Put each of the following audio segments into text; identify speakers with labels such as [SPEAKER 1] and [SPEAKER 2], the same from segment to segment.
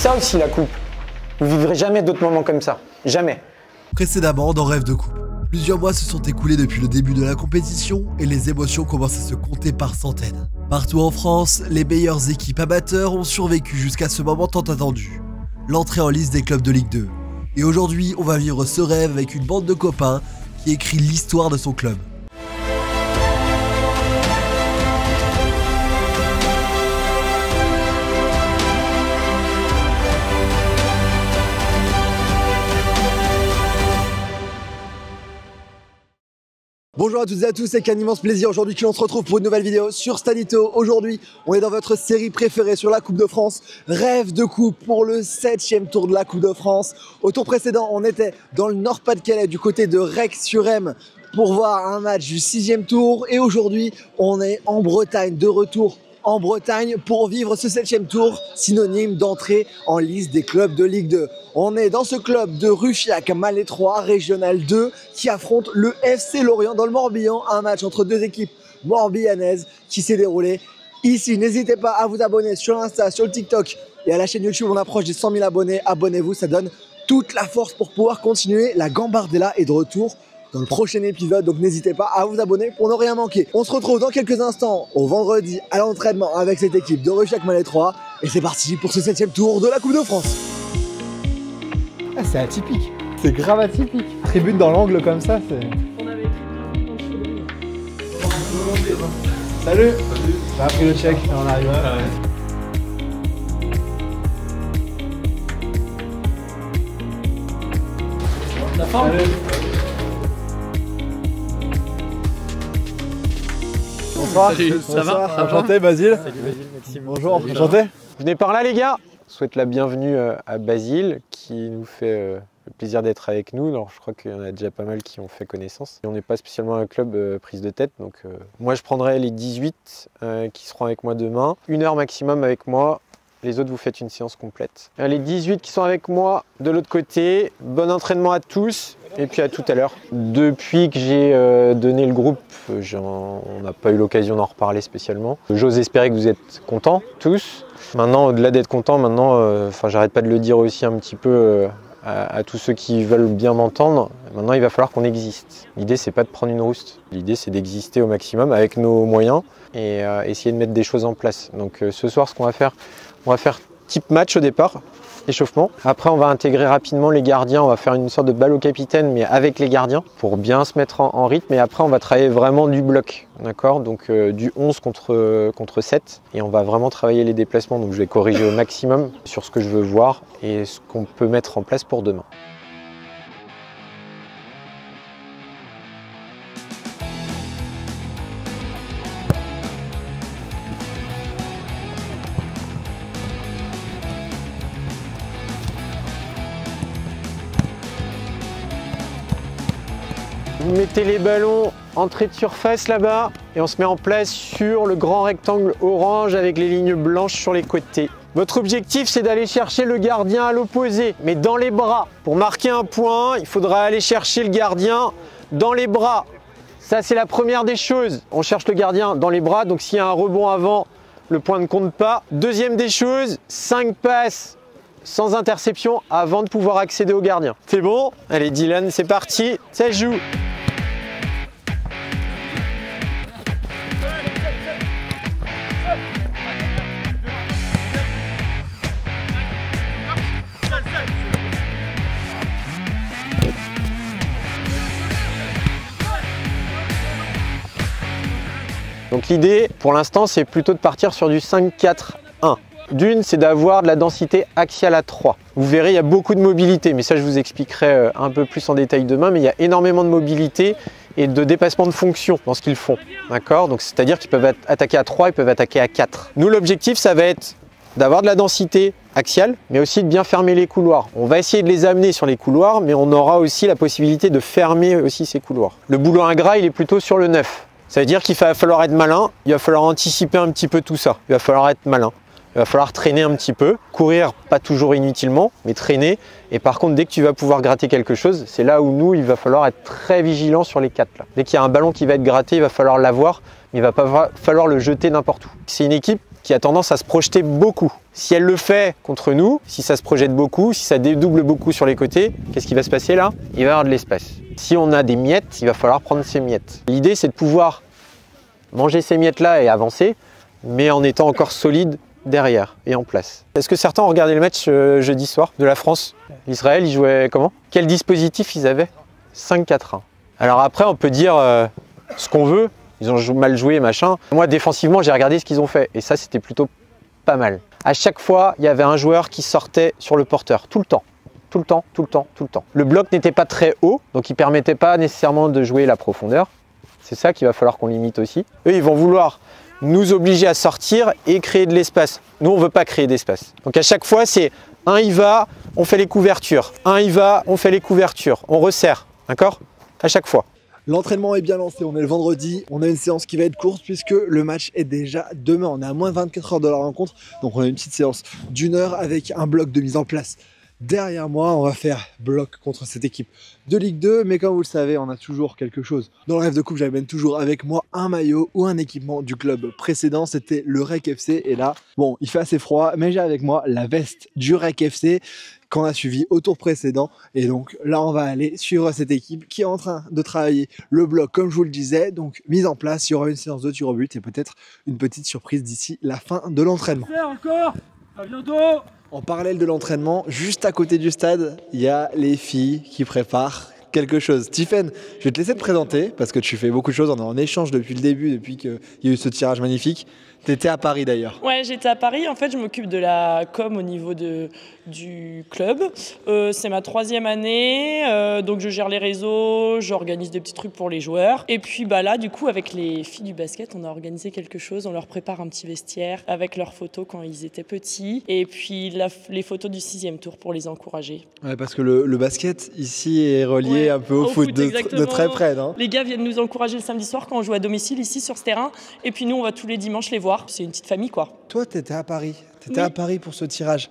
[SPEAKER 1] ça aussi la coupe. Vous vivrez jamais d'autres moments comme ça. Jamais.
[SPEAKER 2] Précédemment dans Rêve de coupe. Plusieurs mois se sont écoulés depuis le début de la compétition et les émotions commencent à se compter par centaines. Partout en France, les meilleures équipes amateurs ont survécu jusqu'à ce moment tant attendu. L'entrée en liste des clubs de Ligue 2. Et aujourd'hui, on va vivre ce rêve avec une bande de copains qui écrit l'histoire de son club. Bonjour à toutes et à tous, c'est qu'un immense plaisir aujourd'hui que l'on se retrouve pour une nouvelle vidéo sur Stanito. Aujourd'hui, on est dans votre série préférée sur la Coupe de France, Rêve de coupe pour le 7e tour de la Coupe de France. Au tour précédent, on était dans le Nord-Pas-de-Calais du côté de Rex-sur-Emme pour voir un match du 6e tour. Et aujourd'hui, on est en Bretagne, de retour en Bretagne pour vivre ce 7e tour, synonyme d'entrée en liste des clubs de Ligue 2. On est dans ce club de Ruchiac-Malétroit, Régional 2, qui affronte le FC Lorient dans le Morbihan, un match entre deux équipes morbihanaises qui s'est déroulé ici. N'hésitez pas à vous abonner sur l'Insta, sur le TikTok et à la chaîne YouTube. On approche des 100 000 abonnés. Abonnez-vous, ça donne toute la force pour pouvoir continuer. La Gambardella est de retour dans le prochain épisode, donc n'hésitez pas à vous abonner pour ne rien manquer. On se retrouve dans quelques instants au vendredi à l'entraînement avec cette équipe de Ruchiac-Malétroit et c'est parti pour ce 7e tour de la Coupe de France.
[SPEAKER 3] Ah, c'est atypique, c'est grave atypique. Tribune dans l'angle comme ça, c'est... Salut. T'as appris le check en arrivant. La forme. Bonsoir.
[SPEAKER 4] Salut, ça va?
[SPEAKER 3] Enchanté Basile.
[SPEAKER 4] Salut Basile, Maxime.
[SPEAKER 3] Bonjour, enchanté.
[SPEAKER 1] Venez par là les gars. Je souhaite la bienvenue à Basile qui nous fait le plaisir d'être avec nous. Alors je crois qu'il y en a déjà pas mal qui ont fait connaissance. Et on n'est pas spécialement un club prise de tête. Donc moi je prendrai les 18 qui seront avec moi demain. 1 heure maximum avec moi. Les autres, vous faites une séance complète. Les 18 qui sont avec moi de l'autre côté, bon entraînement à tous et puis à tout à l'heure. Depuis que j'ai donné le groupe, on n'a pas eu l'occasion d'en reparler spécialement. J'ose espérer que vous êtes contents tous. Maintenant, au-delà d'être contents, j'arrête pas de le dire aussi un petit peu à tous ceux qui veulent bien m'entendre. Maintenant, il va falloir qu'on existe. L'idée, c'est pas de prendre une rouste. L'idée, c'est d'exister au maximum avec nos moyens et essayer de mettre des choses en place. Donc ce soir, ce qu'on va faire, on va faire type match au départ, échauffement. Après, on va intégrer rapidement les gardiens. On va faire une sorte de balle au capitaine, mais avec les gardiens, pour bien se mettre en rythme. Et après, on va travailler vraiment du bloc, d'accord? Donc du 11 contre 7. Et on va vraiment travailler les déplacements. Donc je vais corriger au maximum sur ce que je veux voir et ce qu'on peut mettre en place pour demain. Vous mettez les ballons entrée de surface là-bas et on se met en place sur le grand rectangle orange avec les lignes blanches sur les côtés. Votre objectif, c'est d'aller chercher le gardien à l'opposé, mais dans les bras. Pour marquer un point, il faudra aller chercher le gardien dans les bras. Ça, c'est la première des choses. On cherche le gardien dans les bras, donc s'il y a un rebond avant, le point ne compte pas. Deuxième des choses, 5 passes sans interception avant de pouvoir accéder au gardien. C'est bon? Allez Dylan, c'est parti, ça joue. Donc l'idée, pour l'instant, c'est plutôt de partir sur du 5-4-1. D'une, c'est d'avoir de la densité axiale à 3. Vous verrez, il y a beaucoup de mobilité, mais ça, je vous expliquerai un peu plus en détail demain, mais il y a énormément de mobilité et de dépassement de fonction dans ce qu'ils font. D'accord? Donc c'est-à-dire qu'ils peuvent attaquer à 3, ils peuvent attaquer à 4. Nous, l'objectif, ça va être d'avoir de la densité axiale, mais aussi de bien fermer les couloirs. On va essayer de les amener sur les couloirs, mais on aura aussi la possibilité de fermer aussi ces couloirs. Le boulot ingrat, il est plutôt sur le 9. Ça veut dire qu'il va falloir être malin, il va falloir anticiper un petit peu tout ça. Il va falloir être malin. Il va falloir traîner un petit peu, courir pas toujours inutilement, mais traîner. Et par contre, dès que tu vas pouvoir gratter quelque chose, c'est là où nous, il va falloir être très vigilant sur les 4 là. Dès qu'il y a un ballon qui va être gratté, il va falloir l'avoir, mais il va pas falloir le jeter n'importe où. C'est une équipe qui a tendance à se projeter beaucoup. Si elle le fait contre nous, si ça se projette beaucoup, si ça dédouble beaucoup sur les côtés, qu'est-ce qui va se passer là? Il va y avoir de l'espace. Si on a des miettes, il va falloir prendre ces miettes. L'idée, c'est de pouvoir manger ces miettes-là et avancer, mais en étant encore solide derrière et en place. Est-ce que certains ont regardé le match jeudi soir de la France? L'Israël, ils jouaient comment? Quel dispositif ils avaient? 5-4-1. Alors après, on peut dire ce qu'on veut, ils ont mal joué, machin. Moi, défensivement, j'ai regardé ce qu'ils ont fait et ça, c'était plutôt pas mal. À chaque fois, il y avait un joueur qui sortait sur le porteur, tout le temps. Tout le temps, tout le temps, tout le temps. Le bloc n'était pas très haut, donc il ne permettait pas nécessairement de jouer la profondeur. C'est ça qu'il va falloir qu'on limite aussi. Eux, ils vont vouloir nous obliger à sortir et créer de l'espace. Nous, on ne veut pas créer d'espace. Donc à chaque fois, c'est un y va, on fait les couvertures. Un y va, on fait les couvertures. On resserre, d'accord? À chaque fois.
[SPEAKER 2] L'entraînement est bien lancé, on est le vendredi, on a une séance qui va être courte puisque le match est déjà demain. On est à moins de 24 heures de la rencontre, donc on a une petite séance d'1 heure avec un bloc de mise en place. Derrière moi, on va faire bloc contre cette équipe de Ligue 2, mais comme vous le savez, on a toujours quelque chose. Dans le rêve de coupe, j'amène toujours avec moi un maillot ou un équipement du club précédent, c'était le REC FC. Et là, bon, il fait assez froid, mais j'ai avec moi la veste du REC FC qu'on a suivi au tour précédent. Et donc là, on va aller suivre cette équipe qui est en train de travailler le bloc, comme je vous le disais. Donc, mise en place, il y aura une séance de tir au but et peut-être une petite surprise d'ici la fin de l'entraînement.
[SPEAKER 4] Encore, à bientôt.
[SPEAKER 2] En parallèle de l'entraînement, juste à côté du stade, il y a les filles qui préparent quelque chose. Stephen, je vais te laisser te présenter parce que tu fais beaucoup de choses. On est en échange depuis le début, depuis qu'il y a eu ce tirage magnifique. Tu étais à Paris d'ailleurs.
[SPEAKER 4] Ouais, j'étais à Paris. En fait, je m'occupe de la com au niveau du club. C'est ma 3e année, donc je gère les réseaux, j'organise des petits trucs pour les joueurs. Et puis là, du coup, avec les filles du basket, on a organisé quelque chose. On leur prépare un petit vestiaire avec leurs photos quand ils étaient petits. Et puis les photos du 6e tour pour les encourager.
[SPEAKER 2] Ouais, parce que le basket ici est relié un peu au foot de très près, non?
[SPEAKER 4] Les gars viennent nous encourager le samedi soir quand on joue à domicile ici sur ce terrain. Et puis nous, on va tous les dimanches les voir. C'est une petite famille, quoi.
[SPEAKER 2] Toi, tu étais à Paris. Tu étais à Paris pour ce tirage.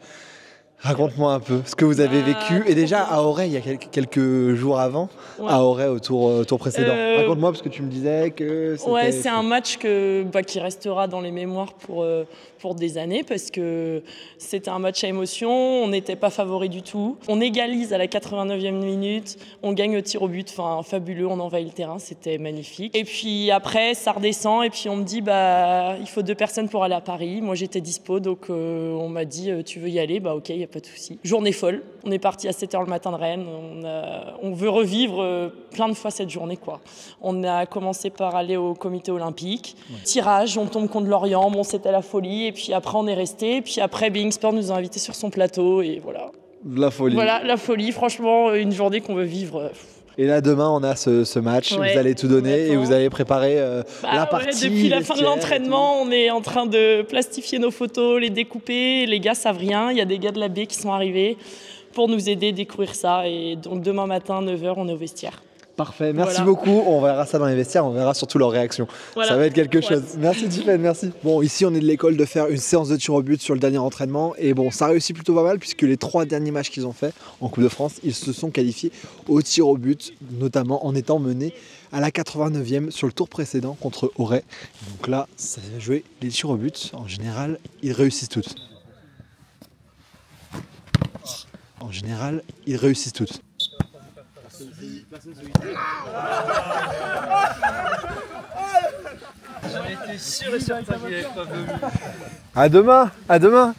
[SPEAKER 2] Raconte-moi un peu ce que vous avez vécu. Et déjà à Auray, il y a quelques jours avant, à Auray au tour précédent. Raconte-moi parce que tu me disais que c'était...
[SPEAKER 4] Ouais, c'est un match qui restera dans les mémoires pour des années parce que c'était un match à émotion. On n'était pas favori du tout. On égalise à la 89e minute. On gagne au tir au but. Enfin, fabuleux. On envahit le terrain. C'était magnifique. Et puis après, ça redescend. Et puis on me dit, il faut 2 personnes pour aller à Paris. Moi, j'étais dispo. Donc on m'a dit, tu veux y aller? Ok, il n'y a pas de souci. Journée folle. On est parti à 7h le matin de Rennes. On veut revivre plein de fois cette journée, quoi. On a commencé par aller au comité olympique. Tirage, on tombe contre Lorient. Bon, c'était la folie. Et puis après, on est resté. Et puis après, Being Sport nous a invités sur son plateau. Et voilà.
[SPEAKER 2] La folie.
[SPEAKER 4] Voilà, la folie. Franchement, une journée qu'on veut vivre.
[SPEAKER 2] Et là, demain, on a ce match. Vous allez tout donner et vous allez préparer la partie.
[SPEAKER 4] Depuis la fin de l'entraînement, on est en train de plastifier nos photos, les découper. Les gars savent rien. Il y a des gars de la baie qui sont arrivés pour nous aider à découvrir ça. Et donc demain matin, 9h, on est au vestiaire.
[SPEAKER 2] Parfait, merci beaucoup. On verra ça dans les vestiaires, on verra surtout leurs réactions. Ça va être quelque chose. Merci Tiffen, merci. Bon, ici on est de l'école de faire une séance de tir au but sur le dernier entraînement. Et bon, ça réussit plutôt pas mal puisque les 3 derniers matchs qu'ils ont fait en Coupe de France, ils se sont qualifiés au tir au but, notamment en étant menés à la 89e sur le tour précédent contre Auray. Donc là, ça va jouer les tirs au but. En général, ils réussissent toutes. En général, ils réussissent toutes.
[SPEAKER 5] J'en étais sûr et certain qu'il n'avait pas venu.
[SPEAKER 2] À demain, à demain.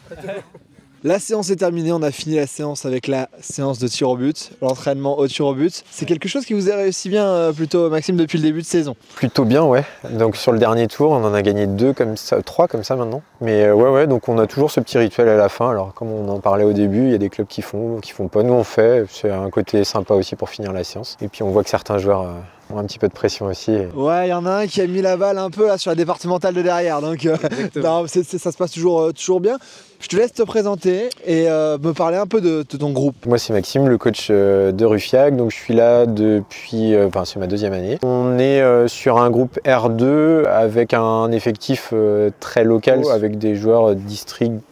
[SPEAKER 2] La séance est terminée, on a fini la séance avec la séance de tir au but, l'entraînement au tir au but. C'est quelque chose qui vous a réussi bien plutôt, Maxime, depuis le début de saison?
[SPEAKER 1] Plutôt bien, ouais. Donc sur le dernier tour, on en a gagné 2 comme ça, 3 comme ça maintenant. Mais ouais, donc on a toujours ce petit rituel à la fin. Alors comme on en parlait au début, il y a des clubs qui font pas. Nous on fait, c'est un côté sympa aussi pour finir la séance. Et puis on voit que certains joueurs ont un petit peu de pression aussi.
[SPEAKER 2] Ouais, il y en a un qui a mis la balle un peu là sur la départementale de derrière. Donc non, ça se passe toujours bien. Je te laisse te présenter et me parler un peu de ton groupe.
[SPEAKER 1] Moi c'est Maxime, le coach de Ruffiac, donc je suis là depuis, c'est ma 2e année. On est sur un groupe R2 avec un effectif très local, avec des joueurs district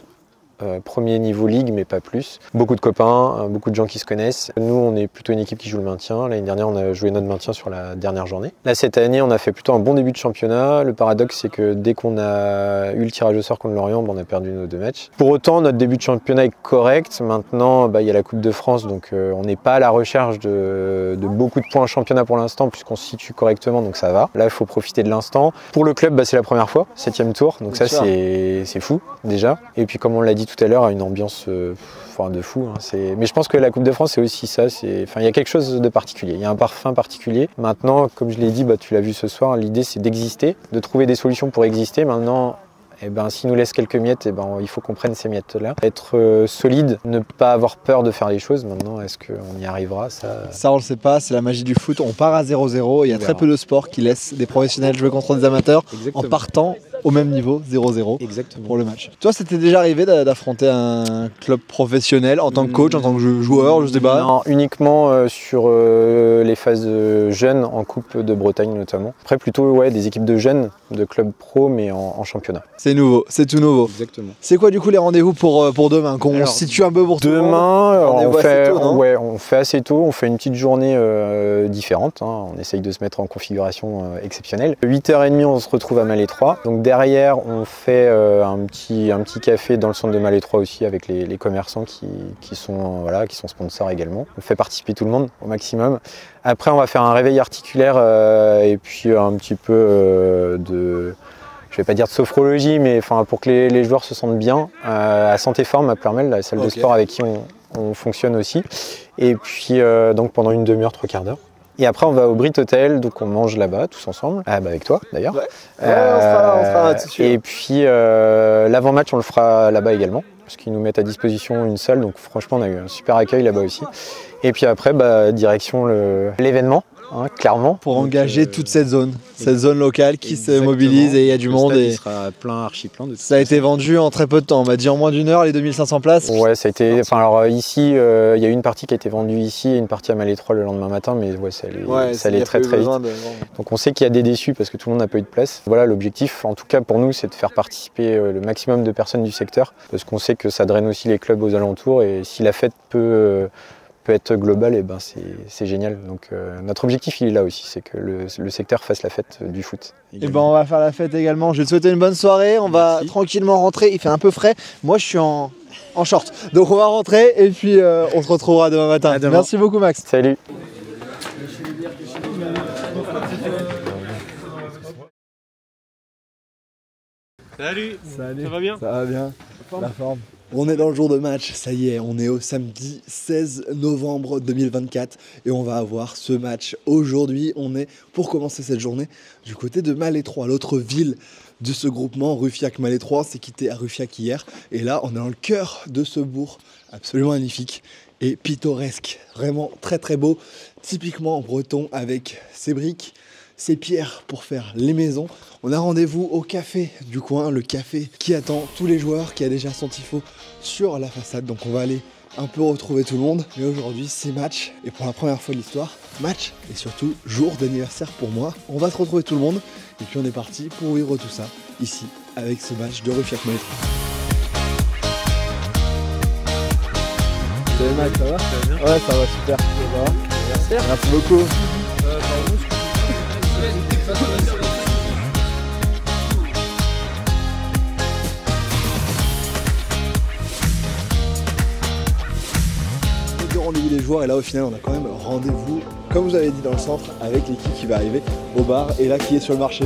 [SPEAKER 1] premier niveau ligue mais pas plus. Beaucoup de copains, beaucoup de gens qui se connaissent. Nous on est plutôt une équipe qui joue le maintien. L'année dernière on a joué notre maintien sur la dernière journée. Là cette année on a fait plutôt un bon début de championnat. Le paradoxe c'est que dès qu'on a eu le tirage au sort contre Lorient, on a perdu nos 2 matchs. Pour autant notre début de championnat est correct. Maintenant il y a la Coupe de France donc on n'est pas à la recherche de beaucoup de points en championnat pour l'instant puisqu'on se situe correctement donc ça va. Là il faut profiter de l'instant. Pour le club c'est la première fois, 7e tour, donc ça c'est fou déjà. Et puis comme on l'a dit tout à l'heure, une ambiance de fou. Mais je pense que la Coupe de France c'est aussi ça, il y a quelque chose de particulier, il y a un parfum particulier. Maintenant, comme je l'ai dit, tu l'as vu ce soir, l'idée c'est d'exister, de trouver des solutions pour exister. Maintenant, s'il nous laisse quelques miettes, il faut qu'on prenne ces miettes-là. Être solide, ne pas avoir peur de faire les choses. Maintenant, est-ce qu'on y arrivera?
[SPEAKER 2] Ça, on le sait pas, c'est la magie du foot. On part à 0-0. Il y a très peu de sports qui laissent des professionnels jouer contre des amateurs.
[SPEAKER 1] Exactement.
[SPEAKER 2] En partant au même niveau, 0-0
[SPEAKER 1] Exactement.
[SPEAKER 2] pour le match. Toi, c'était déjà arrivé d'affronter un club professionnel en tant que coach, en tant que joueur, je sais pas?
[SPEAKER 1] Non, uniquement sur les phases jeunes en Coupe de Bretagne notamment. Après, plutôt des équipes de jeunes, de clubs pro, mais en championnat.
[SPEAKER 2] C'est nouveau, c'est tout nouveau.
[SPEAKER 1] Exactement.
[SPEAKER 2] C'est quoi du coup les rendez-vous pour demain? Qu'on se situe un peu pour
[SPEAKER 1] demain, on fait assez tôt, on fait une petite journée différente. On essaye de se mettre en configuration exceptionnelle. 8h30, on se retrouve à Malétroit. Donc derrière, on fait un petit café dans le centre de Malétroit aussi avec les commerçants qui sont sponsors également. On fait participer tout le monde au maximum. Après, on va faire un réveil articulaire et puis un petit peu je vais pas dire de sophrologie, mais pour que les joueurs se sentent bien, à Santé Forme à Ploermel, la salle de sport avec qui on fonctionne aussi. Et puis donc pendant une demi-heure, 3/4 d'heure. Et après on va au Brit Hotel, donc on mange là-bas tous ensemble, avec toi d'ailleurs.
[SPEAKER 2] Ouais. On sera là tout de suite.
[SPEAKER 1] Et puis l'avant-match on le fera là-bas également, parce qu'ils nous mettent à disposition une salle, donc franchement on a eu un super accueil là-bas aussi. Et puis après direction l'événement. Clairement.
[SPEAKER 2] Pour engager toute cette zone locale qui se mobilise et il y a du monde.
[SPEAKER 1] Il sera plein, archi plein.
[SPEAKER 2] Ça a été vendu en très peu de temps. On m'a dit en moins d'une heure les 2500 places.
[SPEAKER 1] Ouais, ça a été. Alors ici, il y a eu une partie qui a été vendue ici et une partie à Malétroit le lendemain matin, mais ça allait très très vite. Donc on sait qu'il y a des déçus parce que tout le monde n'a pas eu de place. Voilà, l'objectif, en tout cas pour nous, c'est de faire participer le maximum de personnes du secteur, parce qu'on sait que ça draine aussi les clubs aux alentours et si la fête peut être global, c'est génial. Donc notre objectif il est là aussi, c'est que le secteur fasse la fête du foot.
[SPEAKER 2] On va faire la fête également. Je vais te souhaiter une bonne soirée. On va tranquillement rentrer. Il fait un peu frais. Moi je suis en short. Donc on va rentrer et puis on se retrouvera demain matin. Merci beaucoup Max.
[SPEAKER 1] Salut.
[SPEAKER 5] Salut. Ça va bien?
[SPEAKER 2] Ça va bien. La forme. On est dans le jour de match, ça y est, on est au samedi 16 novembre 2024 et on va avoir ce match aujourd'hui. On est, pour commencer cette journée, du côté de Malétroit, l'autre ville de ce groupement. Ruffiac-Malétroit s'est quitté à Ruffiac hier et là on est dans le cœur de ce bourg absolument magnifique et pittoresque, vraiment très très beau, typiquement breton avec ses briques, ses pierres pour faire les maisons. On a rendez-vous au café du coin, le café qui attend tous les joueurs, qui a déjà son tifo sur la façade. Donc on va aller un peu retrouver tout le monde. Mais aujourd'hui c'est match, et pour la première fois de l'histoire, match et surtout jour d'anniversaire pour moi. On va se retrouver tout le monde et puis on est parti pour vivre tout ça ici avec ce match de Ruffiac-Malétroit. Salut Max, ça va? Ouais, ça va super. Ça va. Merci beaucoup. Rendez-vous des joueurs et là au final on a quand même rendez-vous, comme vous avez dit, dans le centre avec l'équipe qui va arriver au bar et là qui est sur le marché.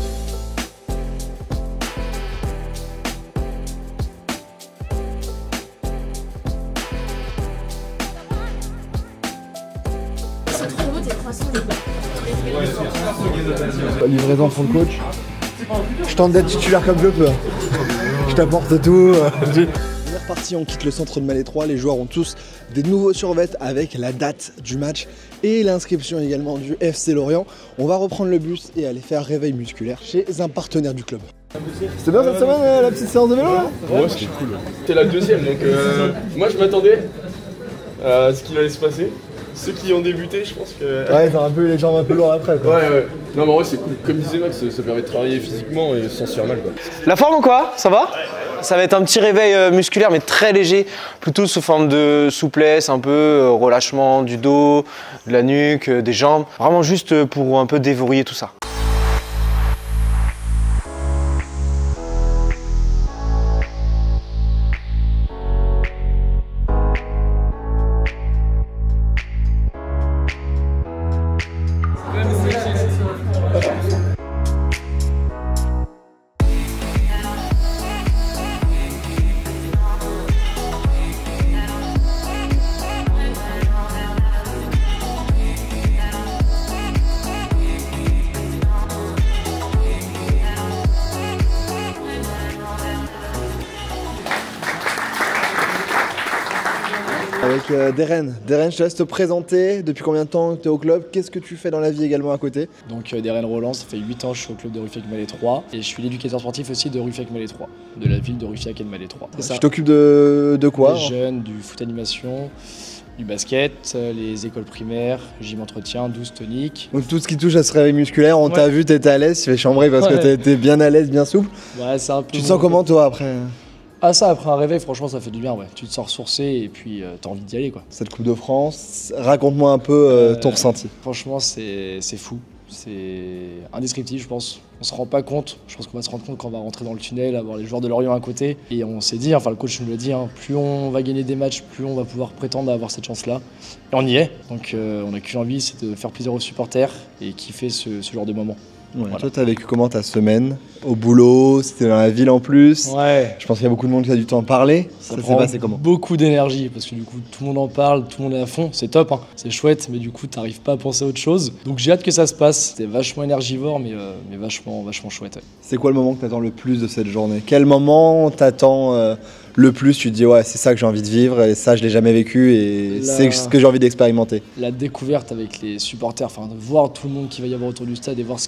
[SPEAKER 2] Livraison pour le coach. Je tente d'être titulaire comme je peux. Je t'apporte tout. Parti, on quitte le centre de Malétroit, les joueurs ont tous des nouveaux survêtements avec la date du match et l'inscription également du FC Lorient. On va reprendre le bus et aller faire réveil musculaire chez un partenaire du club. C'était bien cette semaine la petite séance de vélo là?
[SPEAKER 6] Ouais, c'était cool. C'était la deuxième, donc moi je m'attendais à ce qu'il allait se passer.
[SPEAKER 5] ceux qui ont débuté, je pense que...
[SPEAKER 2] Ouais, t'as un peu les jambes un peu lourdes après, quoi.
[SPEAKER 5] Ouais. Non, mais en vrai, c'est cool. Comme disait Max, ça permet de travailler physiquement et sans se faire mal, quoi.
[SPEAKER 1] La forme ou quoi? Ça va? Ça va être un petit réveil musculaire mais très léger, plutôt sous forme de souplesse, un peu relâchement du dos, de la nuque, des jambes. Vraiment juste pour un peu déverrouiller tout ça.
[SPEAKER 2] Avec Deren. Deren, je te laisse te présenter. Depuis combien de temps tu es au club? Qu'est-ce que tu fais dans la vie également à côté?
[SPEAKER 6] Donc Deren Roland, ça fait 8 ans que je suis au club de Ruffiac-Malais 3 et je suis l'éducateur sportif aussi de Ruffiac-Malais 3, de la ville de Ruffiac et de Malais 3.
[SPEAKER 2] Tu t'occupes de quoi?
[SPEAKER 6] Des jeunes, du foot animation, du basket, les écoles primaires, gym entretien, 12 toniques.
[SPEAKER 2] Donc tout ce qui touche à ce réveil musculaire, on t'a vu, t'étais à l'aise, tu fais chambrer parce que t'étais bien à l'aise, bien souple.
[SPEAKER 6] Ouais, c'est un peu...
[SPEAKER 2] Tu te sens comment toi après?
[SPEAKER 6] Ah ça, après un réveil, franchement, ça fait du bien, ouais. Tu te sens ressourcé et puis t'as envie d'y aller, quoi.
[SPEAKER 2] Cette Coupe de France, raconte-moi un peu ton ressenti.
[SPEAKER 6] Franchement, c'est fou. C'est indescriptible, je pense. On se rend pas compte. Je pense qu'on va se rendre compte quand on va rentrer dans le tunnel, avoir les joueurs de Lorient à côté. Et on s'est dit, enfin le coach nous l'a dit, plus on va gagner des matchs, plus on va pouvoir prétendre à avoir cette chance-là. Et on y est. Donc on n'a qu'une envie, c'est de faire plaisir aux supporters et kiffer ce genre de moment.
[SPEAKER 2] Ouais. Voilà. Toi, t'as vécu comment ta semaine? Au boulot, c'était dans la ville en plus.
[SPEAKER 6] Ouais.
[SPEAKER 2] Je pense qu'il y a beaucoup de monde qui a du temps à parler.
[SPEAKER 6] Ça s'est passé comment? Beaucoup d'énergie parce que du coup tout le monde en parle, tout le monde est à fond, c'est top, hein. C'est chouette, mais du coup t'arrives pas à penser à autre chose. Donc j'ai hâte que ça se passe. C'était vachement énergivore, mais vachement chouette. Ouais.
[SPEAKER 2] C'est quoi le moment que t'attends le plus de cette journée? Quel moment t'attends le plus? Tu te dis ouais, c'est ça que j'ai envie de vivre et ça je l'ai jamais vécu et c'est ce que j'ai envie d'expérimenter.
[SPEAKER 6] La découverte avec les supporters, enfin de voir tout le monde qui va y avoir autour du stade et voir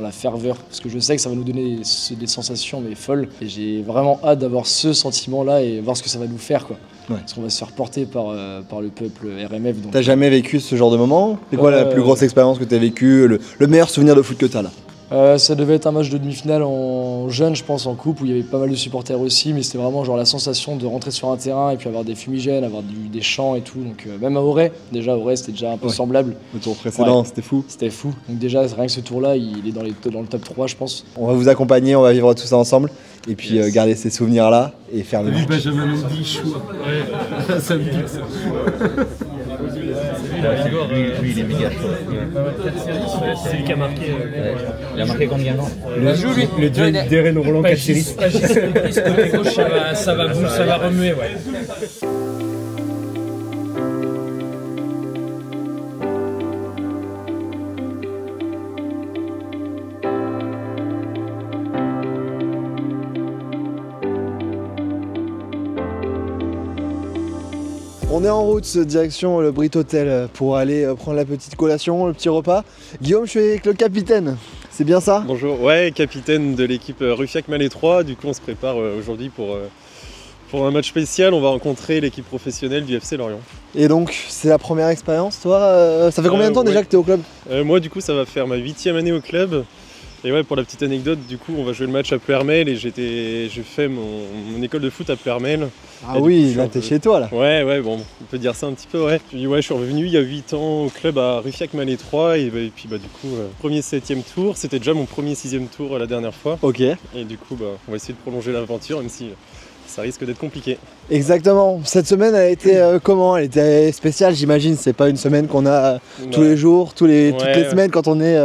[SPEAKER 6] la ferveur, parce que je sais que ça va nous donner des sensations mais folles et j'ai vraiment hâte d'avoir ce sentiment là et voir ce que ça va nous faire, quoi. Ouais. Parce qu'on va se faire porter par le peuple RMF.
[SPEAKER 2] T'as jamais vécu ce genre de moment? C'est quoi la plus grosse expérience que t'as vécue, le meilleur souvenir de foot que t'as là?
[SPEAKER 6] Ça devait être un match de demi-finale en jeune, je pense, en coupe, où il y avait pas mal de supporters aussi, mais c'était vraiment genre la sensation de rentrer sur un terrain et puis avoir des fumigènes, avoir des chants et tout. Donc même à Auray, c'était déjà un peu semblable.
[SPEAKER 2] Le tour précédent, c'était fou.
[SPEAKER 6] C'était fou. Donc déjà, rien que ce tour-là, il est dans le top 3, je pense.
[SPEAKER 2] On va vous accompagner, on va vivre tout ça ensemble. Et puis garder ces souvenirs-là et faire le match.
[SPEAKER 5] Benjamin Mendy, choix. Ouais, ça me dit ça.
[SPEAKER 7] Lui, il est méga chaud.
[SPEAKER 5] C'est lui qui a marqué.
[SPEAKER 7] Il a marqué combien de temps?
[SPEAKER 5] Le duel Deren Roland 4 séries. Côté gauche, ça va remuer, ouais.
[SPEAKER 2] On est en route direction le Brit Hotel pour aller prendre la petite collation, le petit repas. Guillaume, je suis avec le capitaine, c'est bien ça?
[SPEAKER 5] Bonjour, ouais, capitaine de l'équipe Ruffiac-Malais 3. Du coup, on se prépare aujourd'hui pour un match spécial. On va rencontrer l'équipe professionnelle du FC Lorient.
[SPEAKER 2] Et donc, c'est la première expérience, toi? Ça fait combien de temps déjà que tu es au club?
[SPEAKER 5] Moi, du coup, ça va faire ma 8e année au club. Et ouais, pour la petite anecdote, du coup, on va jouer le match à Plouermel et j'ai fait mon école de foot à Plouermel.
[SPEAKER 2] Ah oui, là, t'es chez toi, là.
[SPEAKER 5] Ouais, bon, on peut dire ça un petit peu, ouais. Puis ouais, je suis revenu il y a 8 ans au club à Ruffiac-Malais 3 et puis du coup, premier 7e tour, c'était déjà mon premier 6e tour la dernière fois.
[SPEAKER 2] Ok.
[SPEAKER 5] Et du coup, on va essayer de prolonger l'aventure, même si ça risque d'être compliqué.
[SPEAKER 2] Exactement. Cette semaine, elle a été comment? Elle était spéciale, j'imagine. C'est pas une semaine qu'on a tous les jours, toutes les semaines quand on est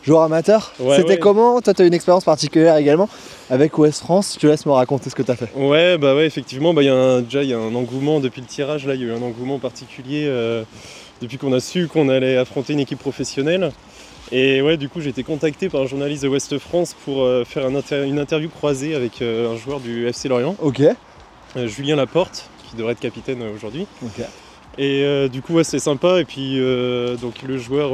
[SPEAKER 2] joueur amateur. C'était comment? Toi, tu as une expérience particulière également avec Ouest France. Je te laisse me raconter ce que tu as fait.
[SPEAKER 5] Ouais, effectivement, il y a un engouement depuis le tirage. Là, il y a eu un engouement particulier depuis qu'on a su qu'on allait affronter une équipe professionnelle. Et ouais, du coup, j'ai été contacté par un journaliste de Ouest France pour faire une interview croisée avec un joueur du FC Lorient.
[SPEAKER 2] Ok.
[SPEAKER 5] Julien Laporte, qui devrait être capitaine aujourd'hui.
[SPEAKER 2] Ok.
[SPEAKER 5] Et du coup, ouais, c'est sympa. Et puis, donc le joueur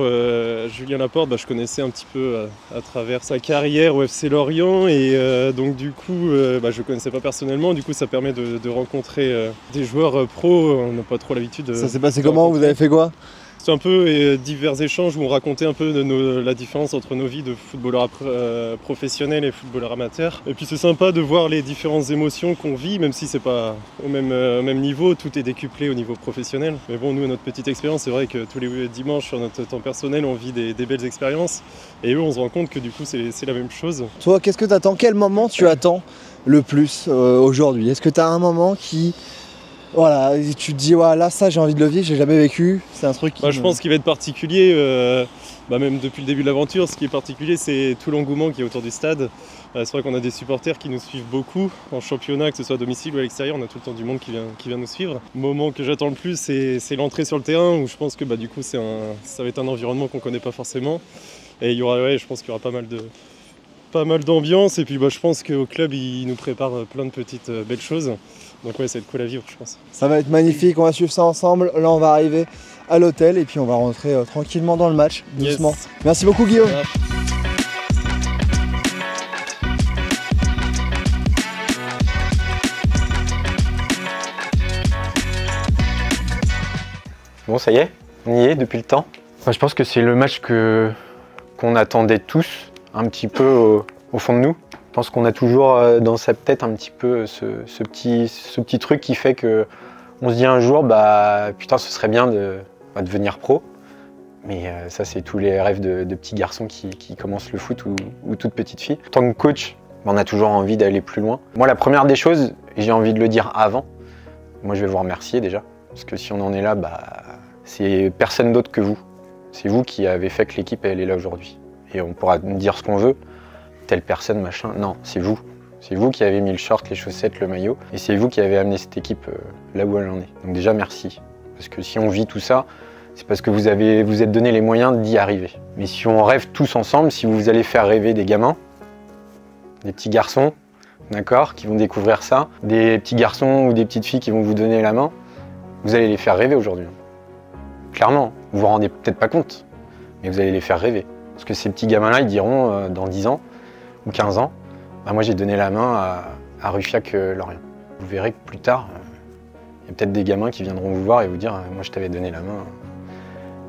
[SPEAKER 5] Julien Laporte, je connaissais un petit peu à travers sa carrière au FC Lorient. Et donc, du coup, je ne connaissais pas personnellement. Du coup, ça permet de rencontrer des joueurs pros. On n'a pas trop l'habitude.
[SPEAKER 2] Ça s'est passé comment? Vous avez fait quoi?
[SPEAKER 5] C'était un peu divers échanges où on racontait un peu la différence entre nos vies de footballeurs professionnels et footballeurs amateurs. Et puis c'est sympa de voir les différentes émotions qu'on vit, même si c'est pas au même niveau, tout est décuplé au niveau professionnel. Mais bon, nous, notre petite expérience, c'est vrai que tous les dimanches sur notre temps personnel, on vit des belles expériences. Et eux, on se rend compte que du coup, c'est la même chose.
[SPEAKER 2] Toi, qu'est-ce que tu attends? Quel moment tu attends le plus aujourd'hui? Est-ce que tu as un moment qui... Voilà, tu te dis, ouais, là, ça, j'ai envie de le vivre, j'ai jamais vécu, c'est un truc qui...
[SPEAKER 5] Je pense qu'il va être particulier, même depuis le début de l'aventure, ce qui est particulier, c'est tout l'engouement qui est autour du stade. C'est vrai qu'on a des supporters qui nous suivent beaucoup en championnat, que ce soit à domicile ou à l'extérieur, on a tout le temps du monde qui vient nous suivre. Le moment que j'attends le plus, c'est l'entrée sur le terrain, où je pense que du coup, ça va être un environnement qu'on ne connaît pas forcément. Et je pense qu'il y aura pas mal d'ambiance, et puis je pense qu'au club, ils nous préparent plein de petites belles choses. Donc ouais, ça va être cool à vivre, je pense.
[SPEAKER 2] Ça va être magnifique, on va suivre ça ensemble. Là, on va arriver à l'hôtel et puis on va rentrer tranquillement dans le match, doucement.
[SPEAKER 5] Yes.
[SPEAKER 2] Merci beaucoup, Guillaume.
[SPEAKER 5] Ouais.
[SPEAKER 1] Bon, ça y est, on y est depuis le temps. Je pense que c'est le match qu'on attendait tous un petit peu au fond de nous. Je pense qu'on a toujours dans sa tête un petit peu ce petit truc qui fait qu'on se dit un jour, putain, ce serait bien de devenir pro. Mais ça, c'est tous les rêves de petits garçons qui commencent le foot ou toute petite fille. En tant que coach, on a toujours envie d'aller plus loin. Moi, la première des choses, et j'ai envie de le dire avant, moi, je vais vous remercier déjà. Parce que si on en est là, c'est personne d'autre que vous. C'est vous qui avez fait que l'équipe, elle est là aujourd'hui. Et on pourra nous dire ce qu'on veut. Telle personne, machin. Non, c'est vous. C'est vous qui avez mis le short, les chaussettes, le maillot. Et c'est vous qui avez amené cette équipe là où elle en est. Donc déjà, merci. Parce que si on vit tout ça, c'est parce que vous êtes donné les moyens d'y arriver. Mais si on rêve tous ensemble, si vous allez faire rêver des gamins, des petits garçons, d'accord, qui vont découvrir ça, des petits garçons ou des petites filles qui vont vous donner la main, vous allez les faire rêver aujourd'hui. Clairement, vous vous rendez peut-être pas compte, mais vous allez les faire rêver. Parce que ces petits gamins-là, ils diront dans 10 ans, ou 15 ans, moi j'ai donné la main à Ruffiac Lorient. Vous verrez que plus tard, il y a peut-être des gamins qui viendront vous voir et vous dire moi je t'avais donné la main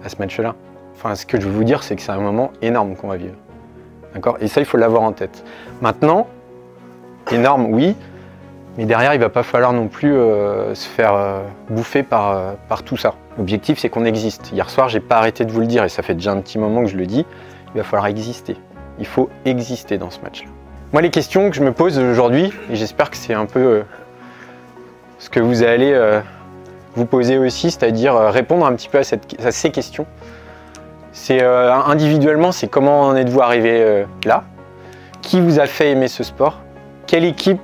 [SPEAKER 1] à ce match-là. Enfin, ce que je veux vous dire, c'est que c'est un moment énorme qu'on va vivre. D'accord? Et ça, il faut l'avoir en tête. Maintenant, énorme, oui, mais derrière, il ne va pas falloir non plus se faire bouffer par tout ça. L'objectif, c'est qu'on existe. Hier soir, j'ai pas arrêté de vous le dire et ça fait déjà un petit moment que je le dis. Il va falloir exister. Il faut exister dans ce match-là. Moi, les questions que je me pose aujourd'hui, et j'espère que c'est un peu ce que vous allez vous poser aussi, c'est-à-dire répondre un petit peu à ces questions. C'est individuellement, c'est comment en êtes-vous arrivé là? Qui vous a fait aimer ce sport? Quelle équipe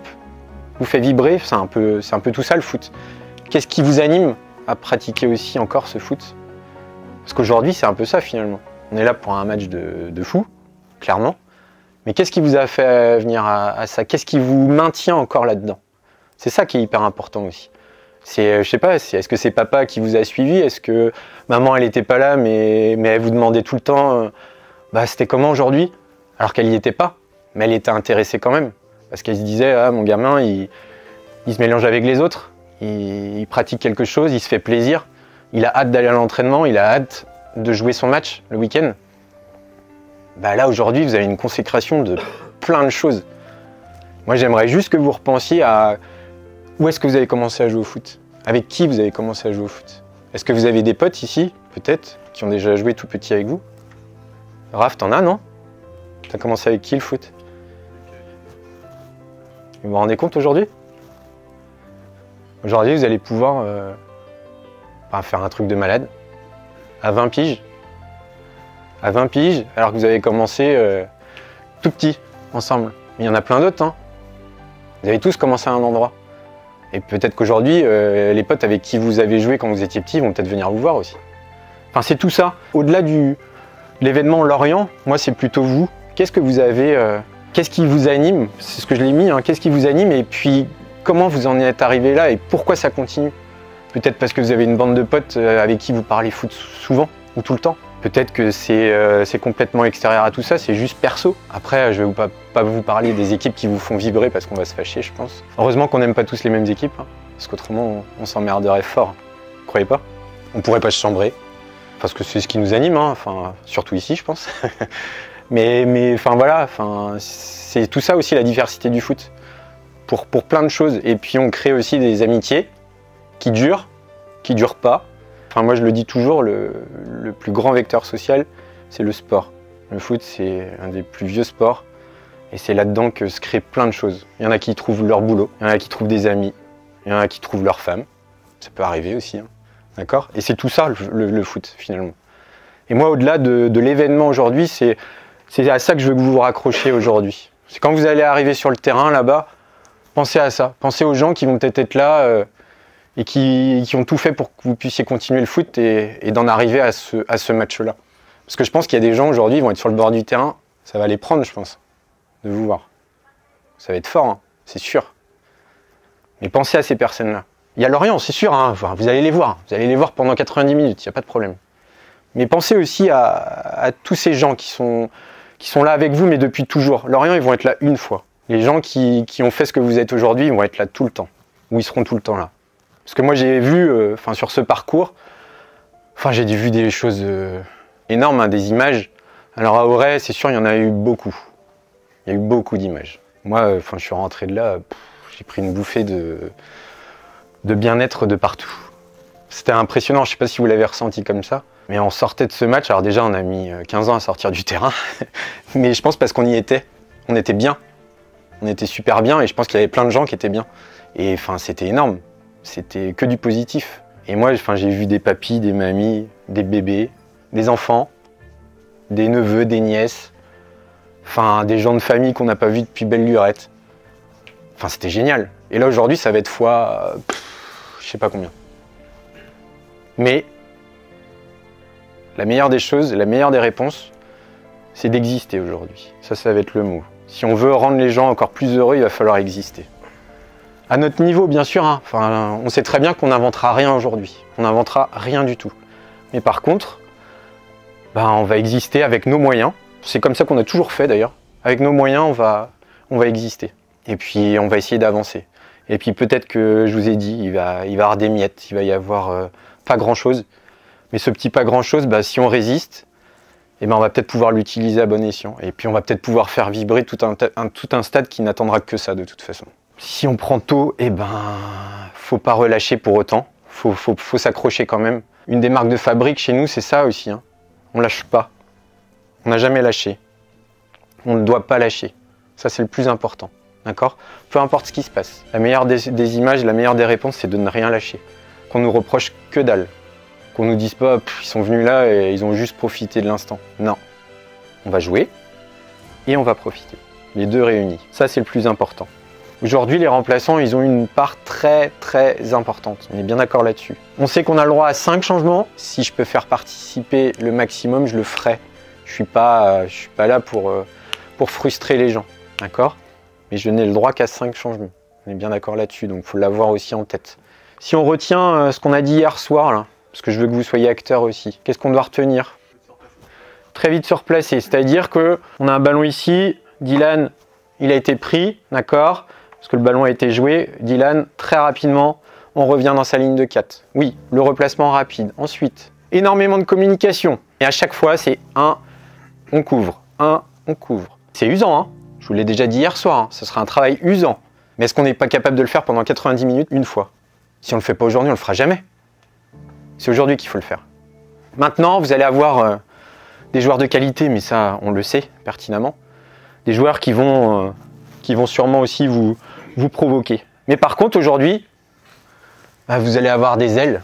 [SPEAKER 1] vous fait vibrer? C'est un peu tout ça le foot. Qu'est-ce qui vous anime à pratiquer aussi encore ce foot? Parce qu'aujourd'hui, c'est un peu ça finalement. On est là pour un match de fou, clairement. Mais qu'est-ce qui vous a fait venir à ça? Qu'est-ce qui vous maintient encore là-dedans? C'est ça qui est hyper important aussi. Je sais pas, est-ce que c'est papa qui vous a suivi? Est-ce que maman, elle n'était pas là, mais elle vous demandait tout le temps c'était comment aujourd'hui? Alors qu'elle n'y était pas, mais elle était intéressée quand même. Parce qu'elle se disait, mon gamin, il se mélange avec les autres, il pratique quelque chose, il se fait plaisir, il a hâte d'aller à l'entraînement, il a hâte de jouer son match le week-end. Là, aujourd'hui, vous avez une consécration de plein de choses. Moi, j'aimerais juste que vous repensiez à où est-ce que vous avez commencé à jouer au foot? Avec qui vous avez commencé à jouer au foot? Est-ce que vous avez des potes ici, peut-être, qui ont déjà joué tout petit avec vous? Raph, t'en as, non? T'as commencé avec qui le foot? Vous vous rendez compte aujourd'hui? Aujourd'hui, vous allez pouvoir faire un truc de malade. À 20 piges. À 20 piges, alors que vous avez commencé tout petit, ensemble. Mais il y en a plein d'autres, hein. Vous avez tous commencé à un endroit. Et peut-être qu'aujourd'hui, les potes avec qui vous avez joué quand vous étiez petit vont peut-être venir vous voir aussi. Enfin, c'est tout ça. Au-delà de l'événement Lorient, moi, c'est plutôt vous. Qu'est-ce que vous avez... Qu'est-ce qui vous anime? C'est ce que je l'ai mis, hein. Qu'est-ce qui vous anime? Et puis, comment vous en êtes arrivé là et pourquoi ça continue? Peut-être parce que vous avez une bande de potes avec qui vous parlez foot souvent ou tout le temps. Peut-être que c'est complètement extérieur à tout ça, c'est juste perso. Après, je ne vais pas vous parler des équipes qui vous font vibrer parce qu'on va se fâcher, je pense. Heureusement qu'on n'aime pas tous les mêmes équipes, hein, parce qu'autrement, on s'emmerderait fort. Vous croyez pas? On pourrait pas se chambrer. parce que c'est ce qui nous anime, hein, enfin, surtout ici, je pense. mais enfin voilà, enfin, c'est tout ça aussi la diversité du foot, pour plein de choses. Et puis on crée aussi des amitiés qui durent pas. Enfin, moi je le dis toujours, le plus grand vecteur social, c'est le sport. Le foot, c'est un des plus vieux sports. Et c'est là-dedans que se créent plein de choses. Il y en a qui trouvent leur boulot, il y en a qui trouvent des amis, il y en a qui trouvent leur femme. Ça peut arriver aussi, hein. D'accord? Et c'est tout ça le foot, finalement. Et moi, au-delà de l'événement aujourd'hui, c'est à ça que je veux que vous vous raccrochiez aujourd'hui. C'est quand vous allez arriver sur le terrain, là-bas, pensez à ça. Pensez aux gens qui vont peut-être être là et qui ont tout fait pour que vous puissiez continuer le foot et d'en arriver à ce match-là. Parce que je pense qu'il y a des gens aujourd'hui, ils vont être sur le bord du terrain, ça va les prendre, je pense, de vous voir. Ça va être fort, hein, c'est sûr. Mais pensez à ces personnes-là. Il y a Lorient, c'est sûr, hein, enfin, vous allez les voir pendant 90 minutes, il n'y a pas de problème. Mais pensez aussi à tous ces gens qui sont là avec vous, mais depuis toujours. Lorient, ils vont être là une fois. Les gens qui ont fait ce que vous êtes aujourd'hui, ils vont être là tout le temps. Ou ils seront tout le temps là. Parce que moi, j'ai vu, sur ce parcours, j'ai vu des choses énormes, hein, des images. Alors à Auray, c'est sûr, il y en a eu beaucoup. Il y a eu beaucoup d'images. Moi, je suis rentré de là, j'ai pris une bouffée de bien-être de partout. C'était impressionnant, je ne sais pas si vous l'avez ressenti comme ça. Mais on sortait de ce match, alors déjà on a mis 15 ans à sortir du terrain, mais je pense parce qu'on y était, on était bien, on était super bien et je pense qu'il y avait plein de gens qui étaient bien. Et c'était énorme, c'était que du positif. Et moi j'ai vu des papis, des mamies, des bébés, des enfants, des neveux, des nièces, des gens de famille qu'on n'a pas vus depuis belle lurette. C'était génial. Et là aujourd'hui ça va être fois, je sais pas combien. Mais la meilleure des choses, la meilleure des réponses, c'est d'exister aujourd'hui. Ça va être le mot. Si on veut rendre les gens encore plus heureux, il va falloir exister. À notre niveau, bien sûr, hein, on sait très bien qu'on n'inventera rien aujourd'hui. On n'inventera rien du tout. Mais par contre, on va exister avec nos moyens. C'est comme ça qu'on a toujours fait d'ailleurs. Avec nos moyens, on va exister. Et puis, on va essayer d'avancer. Et puis, peut-être que, je vous ai dit, il va y avoir des miettes, il va y avoir pas grand-chose. Mais ce petit pas grand-chose, si on résiste, on va peut-être pouvoir l'utiliser à bon escient. Et puis on va peut-être pouvoir faire vibrer tout un stade qui n'attendra que ça de toute façon. Si on prend tôt, faut pas relâcher pour autant. Faut s'accrocher quand même. Une des marques de fabrique chez nous, c'est ça aussi, hein. On lâche pas. On n'a jamais lâché. On ne doit pas lâcher. Ça, c'est le plus important. D'accord? Peu importe ce qui se passe. La meilleure des images, la meilleure des réponses, c'est de ne rien lâcher. Qu'on nous reproche que dalle. Qu'on nous dise pas, ils sont venus là et ils ont juste profité de l'instant. Non. On va jouer et on va profiter. Les deux réunis. Ça, c'est le plus important. Aujourd'hui, les remplaçants, ils ont une part très, très importante. On est bien d'accord là-dessus. On sait qu'on a le droit à 5 changements. Si je peux faire participer le maximum, je le ferai. Je suis pas là pour frustrer les gens. D'accord? Mais je n'ai le droit qu'à 5 changements. On est bien d'accord là-dessus. Donc, il faut l'avoir aussi en tête. Si on retient ce qu'on a dit hier soir, là, parce que je veux que vous soyez acteurs aussi. Qu'est-ce qu'on doit retenir? Très vite se replacer, c'est-à-dire qu'on a un ballon ici, Dylan, il a été pris, d'accord? Parce que le ballon a été joué, Dylan, très rapidement, on revient dans sa ligne de 4. Oui, le replacement rapide. Ensuite, énormément de communication. Et à chaque fois, c'est un, on couvre, un, on couvre. C'est usant, hein? Je vous l'ai déjà dit hier soir, hein. Ce sera un travail usant. Mais est-ce qu'on n'est pas capable de le faire pendant 90 minutes une fois? Si on ne le fait pas aujourd'hui, on ne le fera jamais. C'est aujourd'hui qu'il faut le faire. Maintenant, vous allez avoir des joueurs de qualité, mais ça, on le sait pertinemment. Des joueurs qui vont sûrement aussi vous provoquer. Mais par contre, aujourd'hui, vous allez avoir des ailes.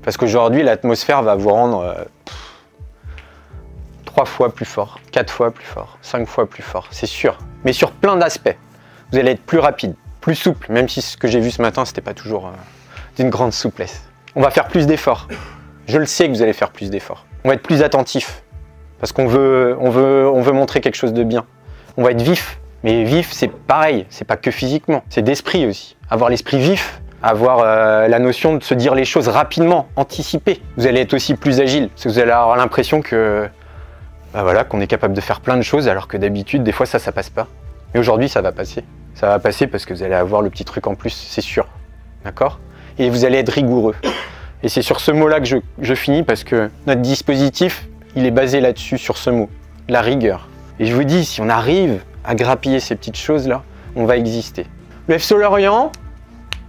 [SPEAKER 1] Parce qu'aujourd'hui, l'atmosphère va vous rendre 3 fois plus fort, 4 fois plus fort, 5 fois plus fort, c'est sûr. Mais sur plein d'aspects. Vous allez être plus rapide, plus souple, même si ce que j'ai vu ce matin, c'était pas toujours d'une grande souplesse. On va faire plus d'efforts. Je le sais que vous allez faire plus d'efforts. On va être plus attentif. Parce qu'on veut montrer quelque chose de bien. On va être vif. Mais vif, c'est pareil. C'est pas que physiquement. C'est d'esprit aussi. Avoir l'esprit vif. Avoir la notion de se dire les choses rapidement, anticiper. Vous allez être aussi plus agile. Parce que vous allez avoir l'impression que, qu'on est capable de faire plein de choses, alors que d'habitude, des fois, ça passe pas. Mais aujourd'hui, ça va passer. Ça va passer parce que vous allez avoir le petit truc en plus, c'est sûr. D'accord? Et vous allez être rigoureux. Et c'est sur ce mot-là que je finis parce que notre dispositif, il est basé là-dessus, sur ce mot, la rigueur. Et je vous dis, si on arrive à grappiller ces petites choses-là, on va exister. Le FC Lorient,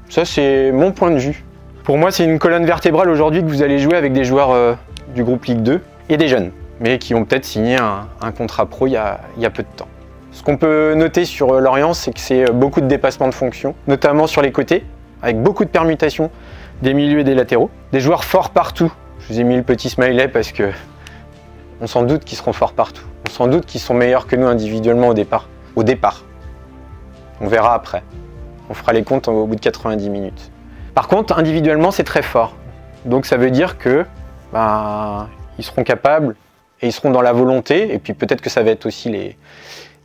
[SPEAKER 1] ça c'est mon point de vue. Pour moi, c'est une colonne vertébrale aujourd'hui que vous allez jouer avec des joueurs du groupe Ligue 2 et des jeunes, mais qui ont peut-être signé un contrat pro il y a peu de temps. Ce qu'on peut noter sur Lorient, c'est que c'est beaucoup de dépassements de fonction, notamment sur les côtés, avec beaucoup de permutations des milieux et des latéraux. Des joueurs forts partout. Je vous ai mis le petit smiley parce que on s'en doute qu'ils seront forts partout. On s'en doute qu'ils sont meilleurs que nous individuellement au départ. On verra après. On fera les comptes au bout de 90 minutes. Par contre, individuellement, c'est très fort. Donc ça veut dire que ils seront capables et ils seront dans la volonté, et puis peut-être que ça va être aussi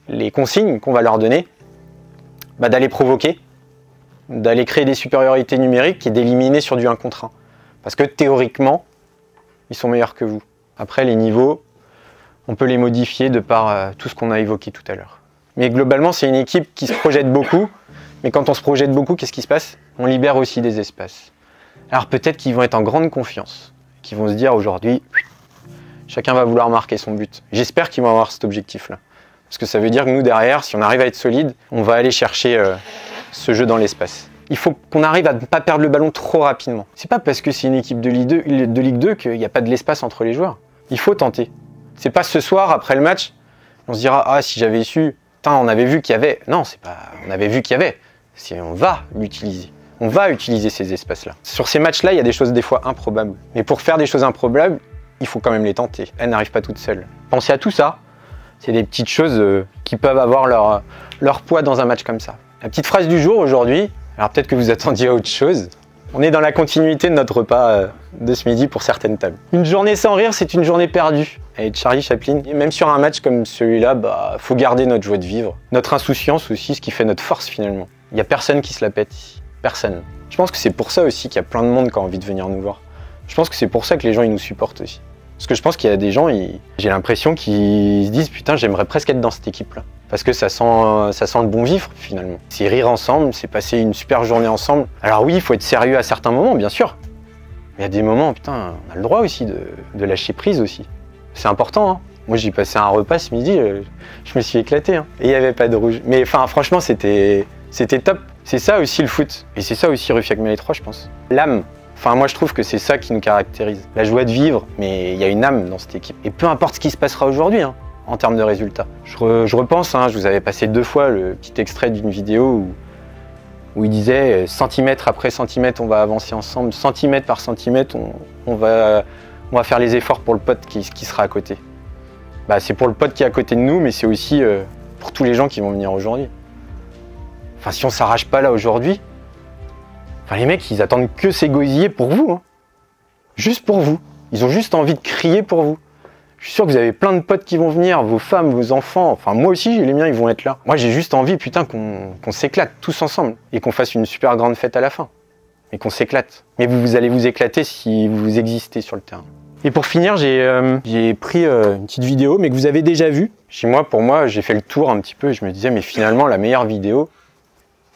[SPEAKER 1] les consignes qu'on va leur donner, d'aller provoquer, d'aller créer des supériorités numériques et d'éliminer sur du 1 contre 1. Parce que théoriquement, ils sont meilleurs que vous. Après, les niveaux, on peut les modifier de par tout ce qu'on a évoqué tout à l'heure. Mais globalement, c'est une équipe qui se projette beaucoup. Mais quand on se projette beaucoup, qu'est-ce qui se passe? On libère aussi des espaces. Alors peut-être qu'ils vont être en grande confiance, qu'ils vont se dire aujourd'hui, chacun va vouloir marquer son but. J'espère qu'ils vont avoir cet objectif-là. Parce que ça veut dire que nous, derrière, si on arrive à être solide, on va aller chercher ce jeu dans l'espace. Il faut qu'on arrive à ne pas perdre le ballon trop rapidement. C'est pas parce que c'est une équipe de Ligue 2 qu'il n'y a pas de l'espace entre les joueurs. Il faut tenter. C'est pas ce soir, après le match, on se dira « Ah, si j'avais su, on avait vu qu'il y avait... » Non, c'est pas... On avait vu qu'il y avait. On va l'utiliser. On va utiliser ces espaces-là. Sur ces matchs-là, il y a des choses des fois improbables. Mais pour faire des choses improbables, il faut quand même les tenter. Elles n'arrivent pas toutes seules. Pensez à tout ça. C'est des petites choses qui peuvent avoir leur poids dans un match comme ça. La petite phrase du jour aujourd'hui, alors peut-être que vous attendiez à autre chose. On est dans la continuité de notre repas de ce midi pour certaines tables. Une journée sans rire, c'est une journée perdue. Et Charlie Chaplin, et même sur un match comme celui-là, faut garder notre joie de vivre. Notre insouciance aussi, ce qui fait notre force finalement. Il n'y a personne qui se la pète ici. Personne. Je pense que c'est pour ça aussi qu'il y a plein de monde qui a envie de venir nous voir. Je pense que c'est pour ça que les gens ils nous supportent aussi. Parce que je pense qu'il y a des gens, j'ai l'impression qu'ils se disent « Putain, j'aimerais presque être dans cette équipe-là ». Parce que ça sent le bon vivre finalement. C'est rire ensemble, c'est passer une super journée ensemble. Alors oui, il faut être sérieux à certains moments, bien sûr. Mais il y a des moments, putain, on a le droit aussi de lâcher prise aussi. C'est important, hein. Moi j'ai passé un repas ce midi, je me suis éclaté. Hein. Et il n'y avait pas de rouge. Mais enfin franchement c'était top. C'est ça aussi le foot. Et c'est ça aussi Ruffiac Mêlée 3, je pense. L'âme. Enfin moi je trouve que c'est ça qui nous caractérise. La joie de vivre, mais il y a une âme dans cette équipe. Et peu importe ce qui se passera aujourd'hui, hein, en termes de résultats. Je repense, hein, je vous avais passé 2 fois le petit extrait d'une vidéo où il disait centimètre après centimètre on va avancer ensemble, centimètre par centimètre on va faire les efforts pour le pote qui sera à côté. C'est pour le pote qui est à côté de nous, mais c'est aussi pour tous les gens qui vont venir aujourd'hui. Enfin, si on s'arrache pas là aujourd'hui, les mecs, ils attendent que s'égosiller pour vous. Hein. Juste pour vous. Ils ont juste envie de crier pour vous. Je suis sûr que vous avez plein de potes qui vont venir, vos femmes, vos enfants. Enfin, moi aussi, les miens, ils vont être là. Moi, j'ai juste envie, putain, qu'on s'éclate tous ensemble et qu'on fasse une super grande fête à la fin. Et qu'on s'éclate. Mais vous allez vous éclater si vous existez sur le terrain. Et pour finir, j'ai pris une petite vidéo, mais que vous avez déjà vue. Chez moi, pour moi, j'ai fait le tour un petit peu et je me disais, mais finalement, la meilleure vidéo,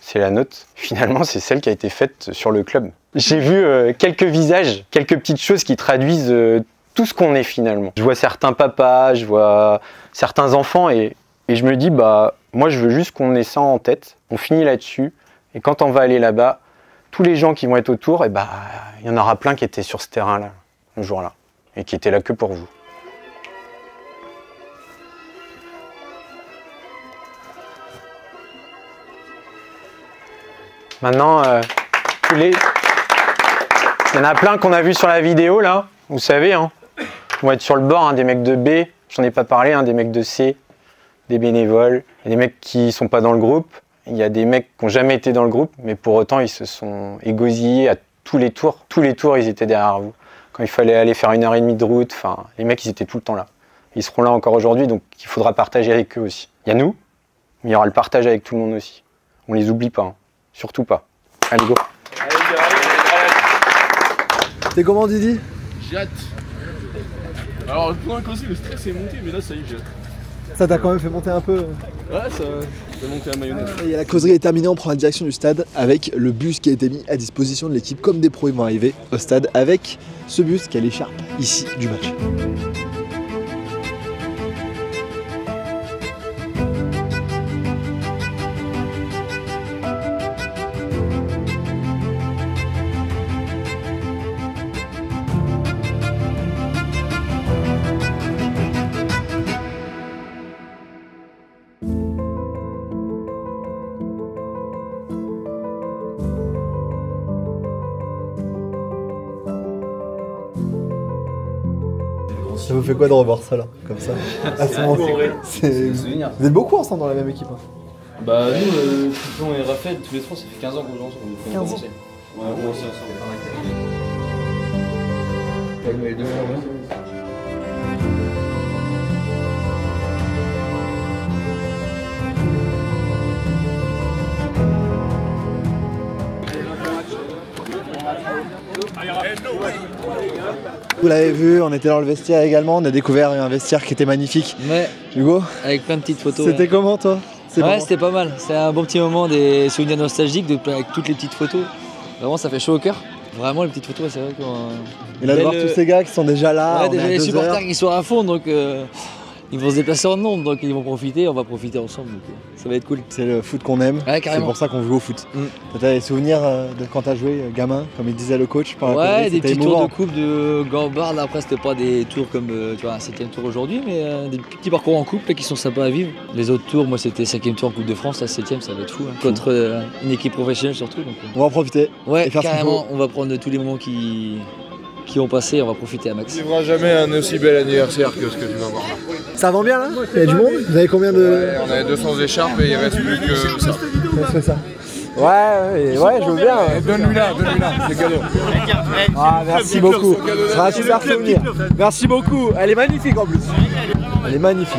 [SPEAKER 1] c'est la nôtre. Finalement, c'est celle qui a été faite sur le club. J'ai vu quelques visages, quelques petites choses qui traduisent tout ce qu'on est finalement. Je vois certains papas, je vois certains enfants et je me dis, moi, je veux juste qu'on ait ça en tête. On finit là-dessus et quand on va aller là-bas, tous les gens qui vont être autour, il y en aura plein qui étaient sur ce terrain-là, ce jour-là. Et qui était là que pour vous. Maintenant, il y en a plein qu'on a vu sur la vidéo là, vous savez, hein. Ils vont être sur le bord, hein, des mecs de B, j'en ai pas parlé, hein, des mecs de C, des bénévoles, il y a des mecs qui sont pas dans le groupe, il y a des mecs qui n'ont jamais été dans le groupe, mais pour autant ils se sont égosillés à tous les tours ils étaient derrière vous. Quand il fallait aller faire 1h30 de route, les mecs ils étaient tout le temps là. Ils seront là encore aujourd'hui, donc il faudra partager avec eux aussi. Il y a nous, mais il y aura le partage avec tout le monde aussi. On les oublie pas, hein. Surtout pas. Allez go.
[SPEAKER 2] T'es comment Didi?
[SPEAKER 8] J'ai hâte. Alors pendant un causer, le stress est monté, mais là ça y est, j'ai hâte.
[SPEAKER 2] Ça t'a quand même fait monter un peu.
[SPEAKER 5] Ouais, ça fait monter la mayonnaise.
[SPEAKER 2] Et la causerie est terminée, on prend la direction du stade avec le bus qui a été mis à disposition de l'équipe. Comme des pros, ils vont arriver au stade avec ce bus qui a l'écharpe ici du match. Ça vous fait quoi de revoir ça là, comme ça à ce moment Vous êtes beaucoup ensemble dans la même équipe hein.
[SPEAKER 8] Bah nous, Python et Raphaël, tous les trois, ça fait 15 ans qu'on joue ensemble.
[SPEAKER 2] 15 ans.
[SPEAKER 8] Ouais, on commence ensemble.
[SPEAKER 2] Vous l'avez vu, on était dans le vestiaire également, on a découvert un vestiaire qui était magnifique.
[SPEAKER 9] Ouais,
[SPEAKER 2] Hugo,
[SPEAKER 9] avec plein de petites photos.
[SPEAKER 2] c'était comment toi?
[SPEAKER 9] Ouais, c'était pas mal. C'est un bon petit moment, des souvenirs nostalgiques avec toutes les petites photos. Vraiment, ça fait chaud au cœur. Vraiment, les petites photos, c'est vrai qu'on...
[SPEAKER 2] Et là de voir tous ces gars qui sont déjà là,
[SPEAKER 9] Ouais,
[SPEAKER 2] on est
[SPEAKER 9] déjà
[SPEAKER 2] à
[SPEAKER 9] les
[SPEAKER 2] 2
[SPEAKER 9] supporters
[SPEAKER 2] heures.
[SPEAKER 9] qui sont à fond, donc ils vont se déplacer en nombre, donc ils vont profiter, on va profiter ensemble, donc ça va être cool.
[SPEAKER 2] C'est le foot qu'on aime,
[SPEAKER 9] Ouais,
[SPEAKER 2] c'est
[SPEAKER 9] carrément.
[SPEAKER 2] pour ça qu'on joue au foot. T'as des souvenirs de quand t'as joué gamin, comme il disait le coach par la
[SPEAKER 9] Ouais,
[SPEAKER 2] causerie,
[SPEAKER 9] des
[SPEAKER 2] c'était
[SPEAKER 9] petits tours
[SPEAKER 2] émouvant.
[SPEAKER 9] de coupe de Gambard, là après c'était pas des tours comme tu vois, un 7ème tour aujourd'hui, mais des petits parcours en coupe là, qui sont sympas à vivre. Les autres tours, moi c'était 5ème tour en Coupe de France, là 7ème ça va être fou, hein. Contre une équipe professionnelle surtout. Donc,
[SPEAKER 2] On va en profiter.
[SPEAKER 9] ouais,
[SPEAKER 2] et faire ce qu'il
[SPEAKER 9] carrément,
[SPEAKER 2] faut.
[SPEAKER 9] on va prendre tous les moments qui ont passé, on va profiter à max.
[SPEAKER 10] Tu vivras jamais un aussi bel anniversaire que ce que tu vas voir là.
[SPEAKER 2] Ça vend bien là? Il y a du monde? Vous avez combien de...
[SPEAKER 10] Ouais, on avait 200 écharpes et il reste plus que ça.
[SPEAKER 2] On fait ça.
[SPEAKER 1] Ouais, je veux bien.
[SPEAKER 10] Donne-lui là, c'est cadeau.
[SPEAKER 2] Ah, merci beaucoup. Ce sera un super souvenir. Merci beaucoup. Elle est magnifique en plus. Elle est magnifique.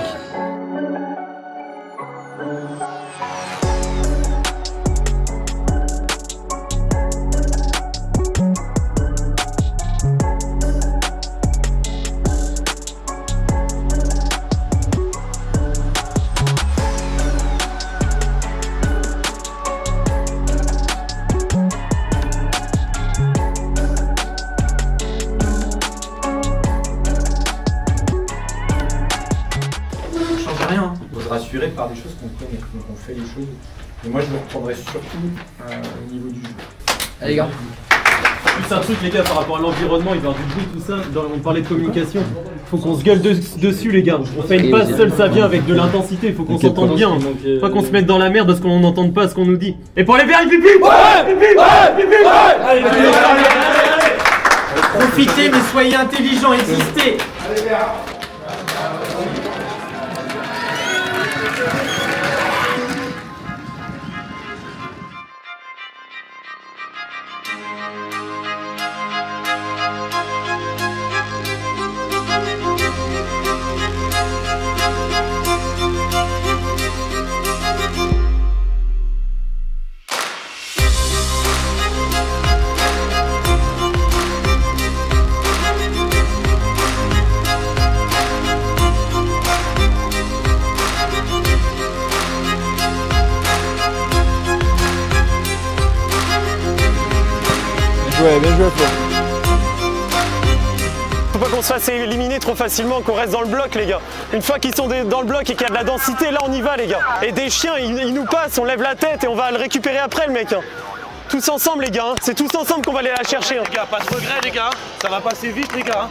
[SPEAKER 11] On doit se rassurer par des choses qu'on connaît. Donc on fait les choses. Et moi je me reprendrai surtout au niveau du jeu.
[SPEAKER 9] Allez gars.
[SPEAKER 5] Juste un truc les gars par rapport à l'environnement, il va y avoir du bruit, tout ça, on parlait de communication, faut qu'on se gueule dessus les gars. On fait une passe seule, ça vient avec de l'intensité, il faut qu'on s'entende bien. Pas qu'on se mette dans la merde parce qu'on n'entende pas ce qu'on nous dit. Et pour aller vers le pipi. Allez,
[SPEAKER 11] Profitez mais soyez intelligents, existez.
[SPEAKER 2] Ouais, bien joué Flo.
[SPEAKER 5] Faut pas qu'on se fasse éliminer trop facilement, qu'on reste dans le bloc les gars. Une fois qu'ils sont dans le bloc et qu'il y a de la densité, là on y va les gars. Et des chiens, ils nous passent, on lève la tête et on va le récupérer après le mec. Hein. Tous ensemble les gars, hein. C'est tous ensemble qu'on va aller la chercher. Hein. Les gars, pas de regret les gars, ça va passer vite les gars.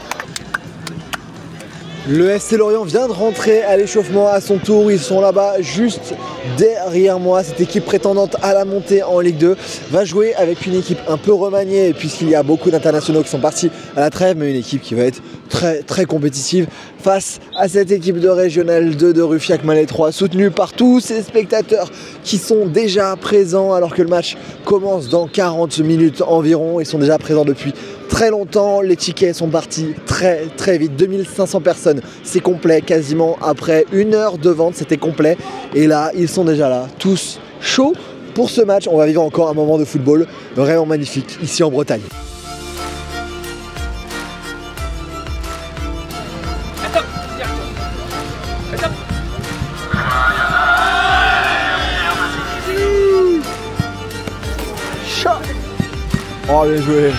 [SPEAKER 2] Le SC Lorient vient de rentrer à l'échauffement à son tour, ils sont là-bas juste derrière moi. Cette équipe prétendante à la montée en Ligue 2 va jouer avec une équipe un peu remaniée puisqu'il y a beaucoup d'internationaux qui sont partis à la trêve, mais une équipe qui va être très compétitive face à cette équipe de Régional 2 de Ruffiac-Malais 3, soutenue par tous ces spectateurs qui sont déjà présents alors que le match commence dans 40 minutes environ. Ils sont déjà présents depuis très longtemps, les tickets sont partis très vite, 2500 personnes, c'est complet quasiment après 1 heure de vente, c'était complet et là ils sont déjà là, tous chauds pour ce match. On va vivre encore un moment de football vraiment magnifique ici en Bretagne. Oh, bien joué.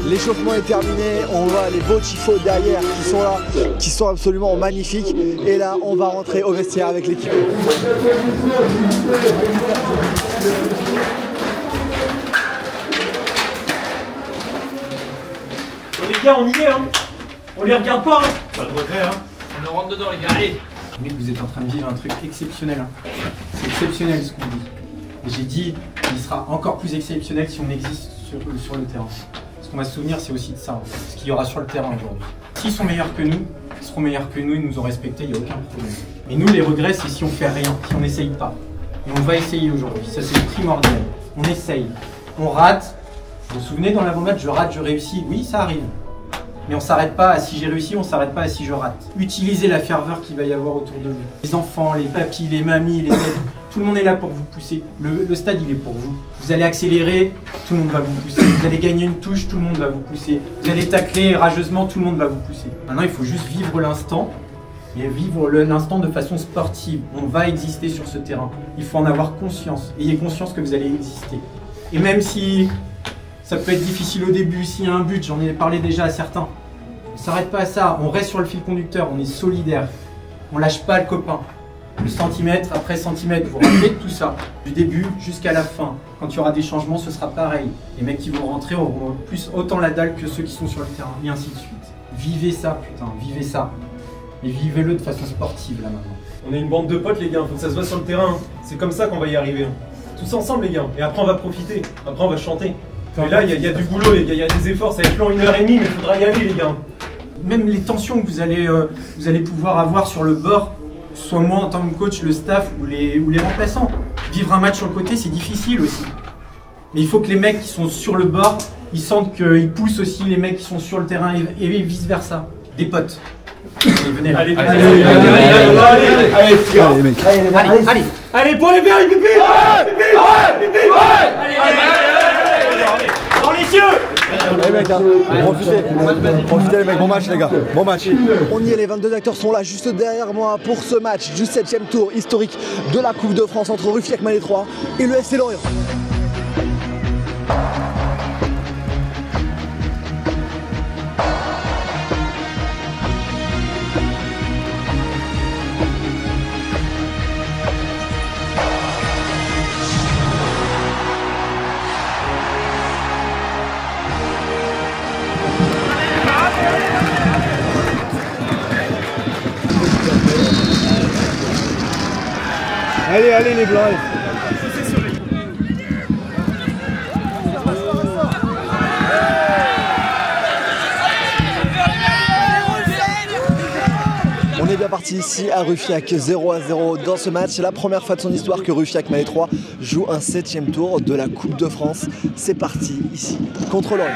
[SPEAKER 2] L'échauffement est terminé, on voit les beaux tifos derrière qui sont là, qui sont absolument magnifiques. Et là, on va rentrer au vestiaire avec l'équipe.
[SPEAKER 11] Les gars, on y est, hein. On les regarde pas, hein. Pas de regret, hein.
[SPEAKER 8] On rentre dedans, les gars, allez.
[SPEAKER 11] Mais vous êtes en train de vivre un truc exceptionnel, hein. C'est exceptionnel ce qu'on dit. Et j'ai dit, il sera encore plus exceptionnel si on existe sur le terrain. Ce qu'on va se souvenir, c'est aussi de ça, en fait, ce qu'il y aura sur le terrain aujourd'hui. S'ils sont meilleurs que nous, ils seront meilleurs que nous, ils nous ont respectés, il n'y a aucun problème. Et nous, les regrets, c'est si on fait rien, si on n'essaye pas. Et on va essayer aujourd'hui, ça c'est primordial. On essaye, on rate. Vous vous souvenez, dans l'avant-match, je rate, je réussis. Oui, ça arrive. Mais on s'arrête pas à si j'ai réussi, on s'arrête pas à si je rate. Utilisez la ferveur qu'il va y avoir autour de vous. Les enfants, les papis, les mamies, les aides, tout le monde est là pour vous pousser. Le stade, il est pour vous. Vous allez accélérer, tout le monde va vous pousser. Vous allez gagner une touche, tout le monde va vous pousser. Vous allez tacler rageusement, tout le monde va vous pousser. Maintenant, il faut juste vivre l'instant et vivre l'instant de façon sportive. On va exister sur ce terrain. Il faut en avoir conscience. Ayez conscience que vous allez exister. Et même si ça peut être difficile au début, s'il y a un but, j'en ai parlé déjà à certains. On ne s'arrête pas à ça, on reste sur le fil conducteur, on est solidaire. On lâche pas le copain. Le centimètre après centimètre, vous rappelez tout ça, du début jusqu'à la fin. Quand il y aura des changements, ce sera pareil. Les mecs qui vont rentrer auront autant la dalle que ceux qui sont sur le terrain, et ainsi de suite. Vivez ça, putain, vivez ça. Et vivez-le de façon sportive, là, maintenant.
[SPEAKER 5] On est une bande de potes, les gars, faut que ça se voit sur le terrain. C'est comme ça qu'on va y arriver. Tous ensemble, les gars. Et après, on va profiter. Après, on va chanter. Et là, il y a du boulot, les gars, il y a des efforts. Ça va être long 1h30, mais il faudra y aller, les gars.
[SPEAKER 11] Même les tensions que vous allez pouvoir avoir sur le bord, soit moi en tant que coach, le staff ou les remplaçants. Vivre un match sur le côté, c'est difficile aussi. Mais il faut que les mecs qui sont sur le bord, ils sentent qu'ils poussent aussi les mecs qui sont sur le terrain et vice-versa. Des potes. Allez, venez là. Allez,
[SPEAKER 8] Allez, pour les verts, les pépés. Allez, dans les yeux.
[SPEAKER 2] Allez mec, profitez les mecs, bon match les gars, bon match. On y est, les 22 acteurs sont là juste derrière moi pour ce match du 7e tour historique de la Coupe de France entre Ruffiac Malais 3 et le FC Lorient.
[SPEAKER 3] Allez, allez les blancs. Allez.
[SPEAKER 2] On est bien parti ici à Ruffiac, 0-0 dans ce match. C'est la première fois de son histoire que Ruffiac Malais 3 joue un 7e tour de la Coupe de France. C'est parti ici contre Lorient.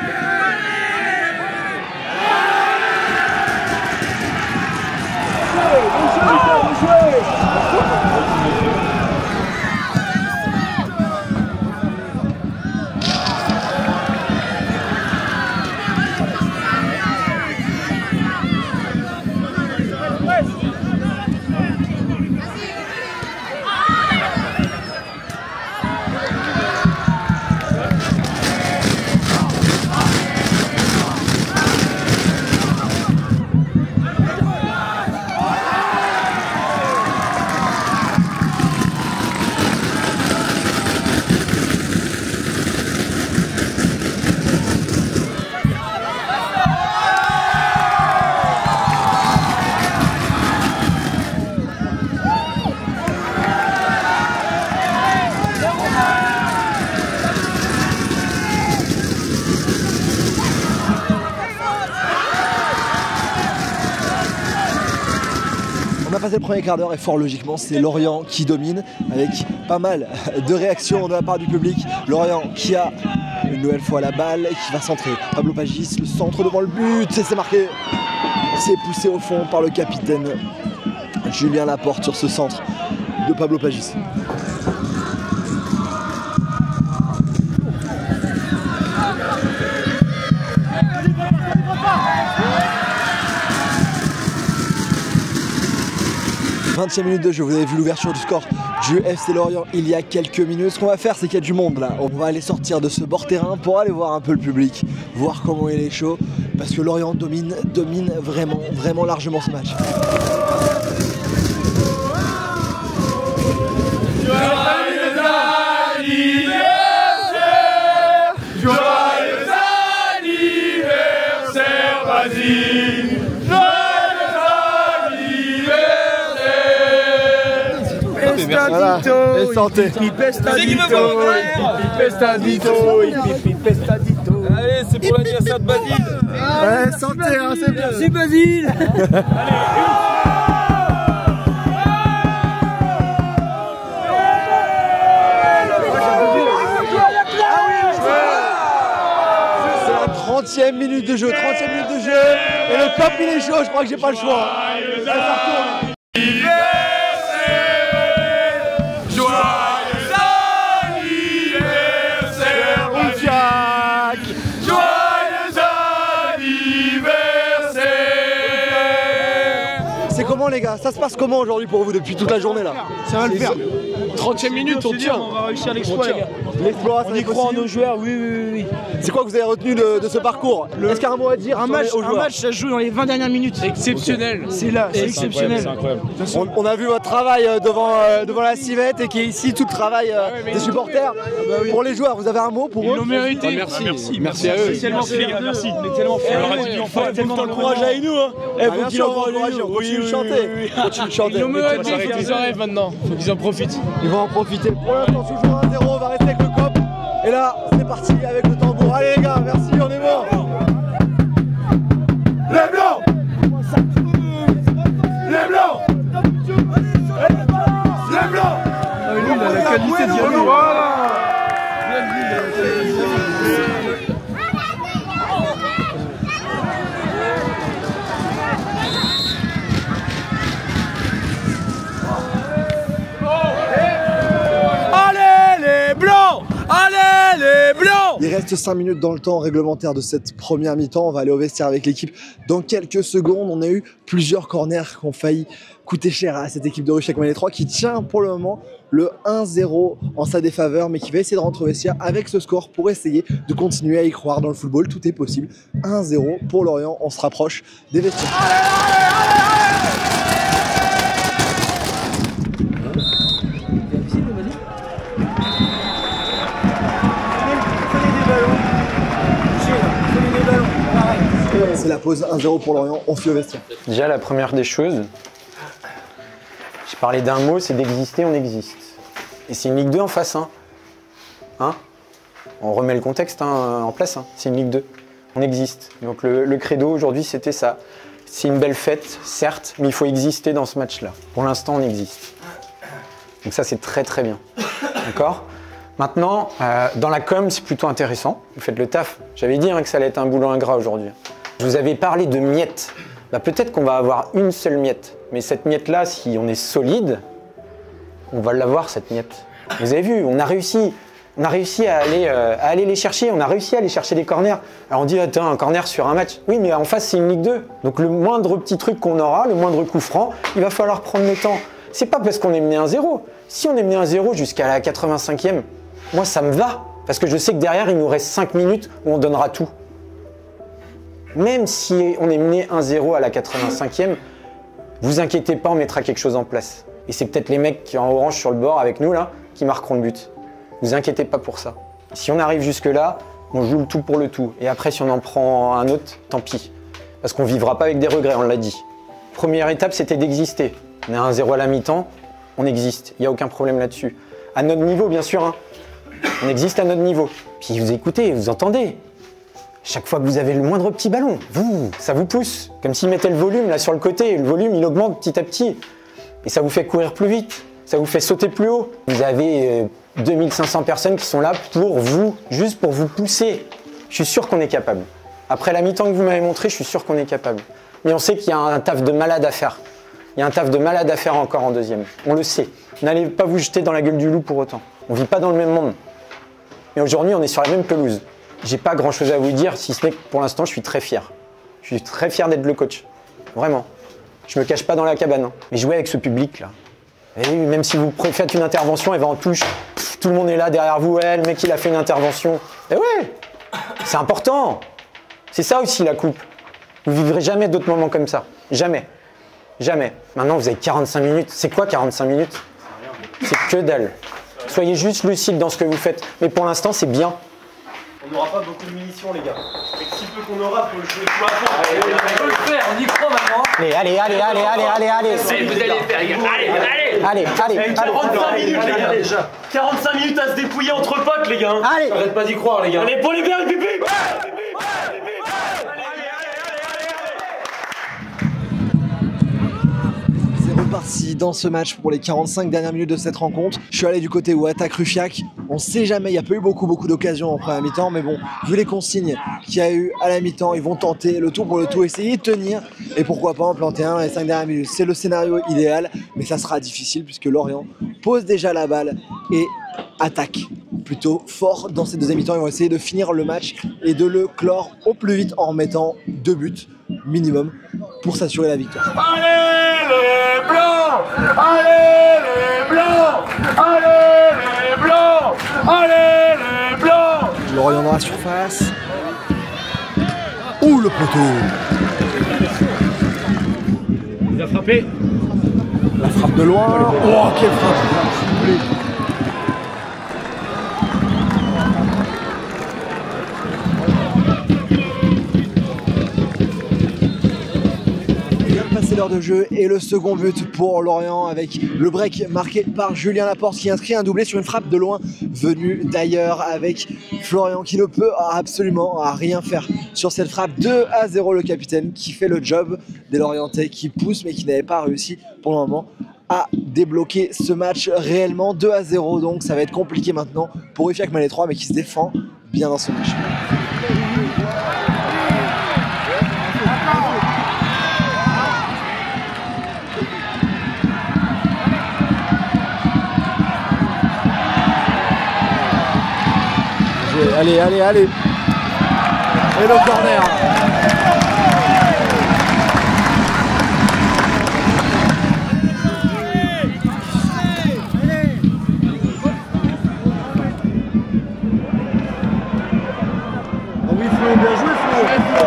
[SPEAKER 2] On a passé le premier quart d'heure et fort logiquement c'est Lorient qui domine avec pas mal de réactions de la part du public. Lorient qui a une nouvelle fois la balle et qui va centrer. Pablo Pagis, le centre devant le but et c'est marqué. C'est poussé au fond par le capitaine Julien Laporte sur ce centre de Pablo Pagis. 20e minute de jeu, vous avez vu l'ouverture du score du FC Lorient il y a quelques minutes. Ce qu'on va faire, c'est qu'il y a du monde là. On va aller sortir de ce bord terrain pour aller voir un peu le public, voir comment il est chaud, parce que Lorient domine vraiment largement ce match.
[SPEAKER 3] Voilà. Et santé.
[SPEAKER 10] Allez, c'est pour l'anniversaire de Basile.
[SPEAKER 3] Ouais, santé, hein, c'est bien.
[SPEAKER 9] C'est Basile.
[SPEAKER 2] C'est la 30e minute de jeu, 30e minute de jeu. Et le pop il est chaud, je crois que j'ai pas le choix. Ça retourne. C'est comment les gars? Ça se passe comment aujourd'hui pour vous depuis toute la journée là?
[SPEAKER 3] Ça va le faire.
[SPEAKER 10] 30e minute, on tient.
[SPEAKER 8] On va réussir l'exploit, les gars.
[SPEAKER 2] L'exploit,
[SPEAKER 8] On y croit en nos joueurs, oui.
[SPEAKER 2] C'est quoi que vous avez retenu de ce parcours? Est-ce qu'il y a un mot à dire
[SPEAKER 8] Un match, ça se joue dans les 20 dernières minutes.
[SPEAKER 10] Exceptionnel.
[SPEAKER 8] C'est là, c'est exceptionnel.
[SPEAKER 2] On a vu votre travail devant la civette et qui est ici tout le travail des supporters. Pour les joueurs, vous avez un mot pour eux?
[SPEAKER 10] Ils l'ont mérité. Merci à eux.
[SPEAKER 8] On est tellement fiers, merci. On est tellement fiers.
[SPEAKER 10] On aurait dû en faire tellement d'encourage avec nous.
[SPEAKER 2] Bien sûr, on continue de chanter. Continue de chanter.
[SPEAKER 10] Ils l'ont mérité, ils en rêvent maintenant. Faut qu'ils en profitent.
[SPEAKER 2] Ils vont en profiter. Pour l'instant, toujours 1-0, on va rester avec le cop. Et là, c'est parti avec le tambour. Allez les gars, merci, on est mort. Les blancs! Les blancs! Les blancs!
[SPEAKER 3] La qualité d'y aller.
[SPEAKER 2] Il reste 5 minutes dans le temps réglementaire de cette première mi-temps. On va aller au vestiaire avec l'équipe dans quelques secondes. On a eu plusieurs corners qui ont failli coûter cher à cette équipe de Rushek Mali 3 qui tient pour le moment le 1-0 en sa défaveur, mais qui va essayer de rentrer au vestiaire avec ce score pour essayer de continuer à y croire dans le football. Tout est possible. 1-0 pour Lorient. On se rapproche des vestiaires. C'est la pause 1-0 pour Lorient, on fuit au vestiaire.
[SPEAKER 1] Déjà, la première des choses, j'ai parlé d'un mot, c'est d'exister, on existe. Et c'est une Ligue 2 en face. Hein, on remet le contexte en place, c'est une Ligue 2. On existe. Donc le credo aujourd'hui, c'était ça. C'est une belle fête, certes, mais il faut exister dans ce match-là. Pour l'instant, on existe. Donc ça, c'est très très bien. D'accord ? Maintenant, dans la com, c'est plutôt intéressant. Vous faites le taf. J'avais dit que ça allait être un boulot ingrat aujourd'hui. Je vous avais parlé de miettes. Peut-être qu'on va avoir une seule miette. Mais cette miette-là, si on est solide, on va l'avoir, cette miette. Vous avez vu, on a réussi à aller les chercher. On a réussi à aller chercher des corners. Alors on dit, attends, un corner sur un match. Oui, mais en face, c'est une Ligue 2. Donc le moindre petit truc qu'on aura, le moindre coup franc, il va falloir prendre le temps. C'est pas parce qu'on est mené 1-0. Si on est mené 1-0 jusqu'à la 85e, moi, ça me va, parce que je sais que derrière, il nous reste 5 minutes où on donnera tout. Même si on est mené 1-0 à la 85e, vous inquiétez pas, on mettra quelque chose en place. Et c'est peut-être les mecs qui en orange sur le bord avec nous, là, qui marqueront le but. Vous inquiétez pas pour ça. Si on arrive jusque-là, on joue le tout pour le tout. Et après, si on en prend un autre, tant pis. Parce qu'on vivra pas avec des regrets, on l'a dit. Première étape, c'était d'exister. On est à 1-0 à la mi-temps, on existe. Il n'y a aucun problème là-dessus. À notre niveau, bien sûr, on existe à notre niveau. Puis vous écoutez, vous entendez. Chaque fois que vous avez le moindre petit ballon, ça vous pousse. Comme s'il mettait le volume là sur le côté. Le volume, il augmente petit à petit. Et ça vous fait courir plus vite. Ça vous fait sauter plus haut. Vous avez 2500 personnes qui sont là pour vous, juste pour vous pousser. Je suis sûr qu'on est capable. Après la mi-temps que vous m'avez montré, je suis sûr qu'on est capable. Mais on sait qu'il y a un taf de malade à faire. Il y a un taf de malade à faire encore en deuxième. On le sait. N'allez pas vous jeter dans la gueule du loup pour autant. On ne vit pas dans le même monde. Mais aujourd'hui, on est sur la même pelouse. J'ai pas grand chose à vous dire, si ce n'est que pour l'instant, je suis très fier. Je suis très fier d'être le coach. Vraiment. Je me cache pas dans la cabane. Hein. Mais jouez avec ce public-là. Et oui, même si vous faites une intervention, elle va en touche. Tout le monde est là derrière vous. Ouais, le mec, il a fait une intervention. Et ouais, c'est important. C'est ça aussi la coupe. Vous vivrez jamais d'autres moments comme ça. Jamais. Jamais. Maintenant, vous avez 45 minutes. C'est quoi 45 minutes? C'est que dalle. Soyez juste lucide dans ce que vous faites. Mais pour l'instant, c'est bien.
[SPEAKER 5] On n'aura pas beaucoup de munitions, les gars. Et si peu qu'on aura, faut le jouer tout à fond.
[SPEAKER 10] On peut le faire, on y croit maintenant.
[SPEAKER 1] Allez.
[SPEAKER 10] Vous allez le faire, les gars.
[SPEAKER 1] Allez.
[SPEAKER 5] 45 minutes, les gars, déjà. 45 minutes à se dépouiller entre potes, les gars.
[SPEAKER 1] Allez.
[SPEAKER 10] Arrête pas d'y croire, les gars.
[SPEAKER 5] Allez, pour les bien, le pipi.
[SPEAKER 2] Reparti dans ce match pour les 45 dernières minutes de cette rencontre. Je suis allé du côté où attaque Ruffiac. On sait jamais, il n'y a pas eu beaucoup d'occasions en première mi-temps, mais bon, vu les consignes qu'il y a eu à la mi-temps, ils vont tenter le tout pour le tout, essayer de tenir et pourquoi pas en planter un dans les 5 dernières minutes. C'est le scénario idéal, mais ça sera difficile puisque Lorient pose déjà la balle et attaque plutôt fort dans cette deuxième mi-temps. Ils vont essayer de finir le match et de le clore au plus vite en remettant 2 buts minimum pour s'assurer la victoire.
[SPEAKER 10] Allez les blancs! Allez les blancs! Allez les blancs! Allez les blancs!
[SPEAKER 2] Lorient dans la surface. Ouh, le poteau!
[SPEAKER 10] Il a frappé.
[SPEAKER 2] La frappe de loin. Oh, quelle frappe! C'est l'heure de jeu et le second but pour Lorient avec le break marqué par Julien Laporte qui inscrit un doublé sur une frappe de loin venue d'ailleurs avec Florian qui ne peut absolument rien faire sur cette frappe. 2-0 le capitaine qui fait le job des Lorientais qui poussent mais qui n'avait pas réussi pour le moment à débloquer ce match réellement. 2-0 donc ça va être compliqué maintenant pour Ruffiac Malais 3 mais qui se défend bien dans ce match. Allez. Et le corner. Oh oui Flo, bien joué Flo.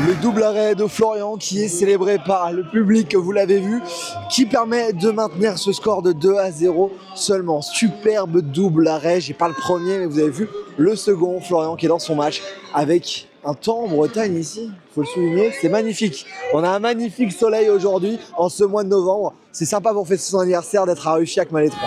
[SPEAKER 2] Le double arrêt de Florian qui est célébré par le public, vous l'avez vu, qui permet de maintenir ce score de 2-0 seulement. Superbe double arrêt, j'ai pas le premier mais vous avez vu le second, Florian qui est dans son match avec un temps en Bretagne ici, faut le souligner, c'est magnifique. On a un magnifique soleil aujourd'hui en ce mois de novembre, c'est sympa pour fêter son anniversaire d'être à Ruffiac Malais 3.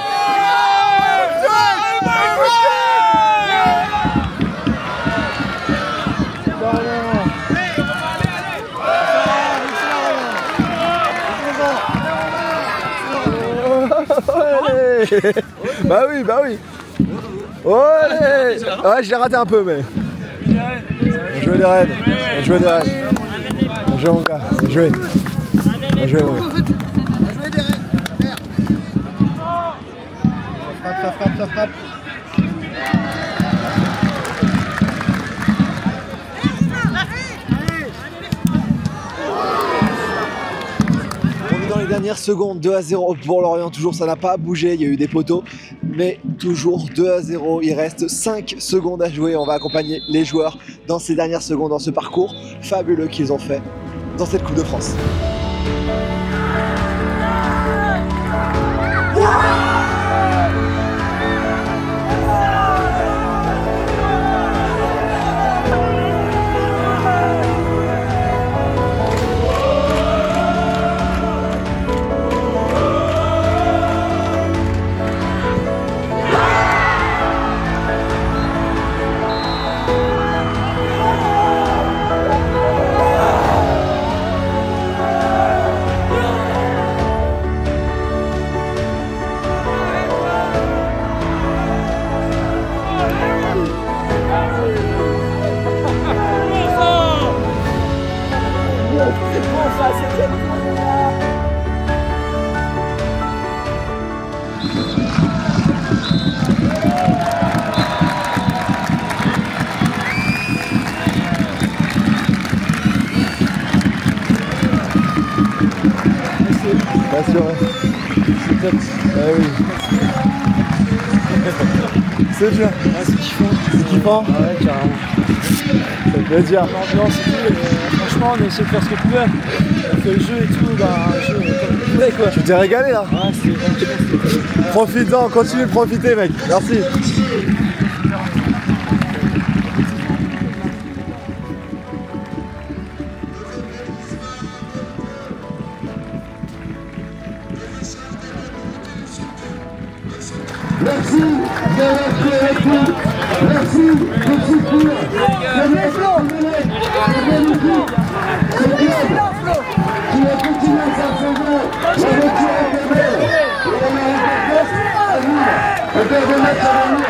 [SPEAKER 2] Bah oui. Ouais, je l'ai raté un peu, mais. On jouait des raids. Bien joué mon gars. Bien joué mon gars. Ça frappe. Dans les dernières secondes, 2-0 pour Lorient, toujours ça n'a pas bougé, il y a eu des poteaux, mais toujours 2-0, il reste 5 secondes à jouer, on va accompagner les joueurs dans ces dernières secondes, dans ce parcours fabuleux qu'ils ont fait dans cette Coupe de France. vrai. C'est top. Ah oui. C'est bien.
[SPEAKER 6] Ah, c'est kiffant.
[SPEAKER 2] C'est kiffant.
[SPEAKER 6] Ah ouais, carrément.
[SPEAKER 2] Ça fait plaisir.
[SPEAKER 6] L'ambiance et tout, franchement, on a essayé de faire ce qu'on pouvait. On fait le jeu et tout, bah, un jeu comme on pouvait, quoi.
[SPEAKER 2] Tu t'es régalé là?
[SPEAKER 6] Ouais, c'était
[SPEAKER 2] Profite-en, continue de profiter, mec. Merci.
[SPEAKER 10] Merci d'avoir fait la coupe. Merci de soutenir. C'est bien Flo. C'est bien Flo. Qui a continué sa saison. La voiture est belle. Et on a remporté à vous. Peut-être de mettre à venir.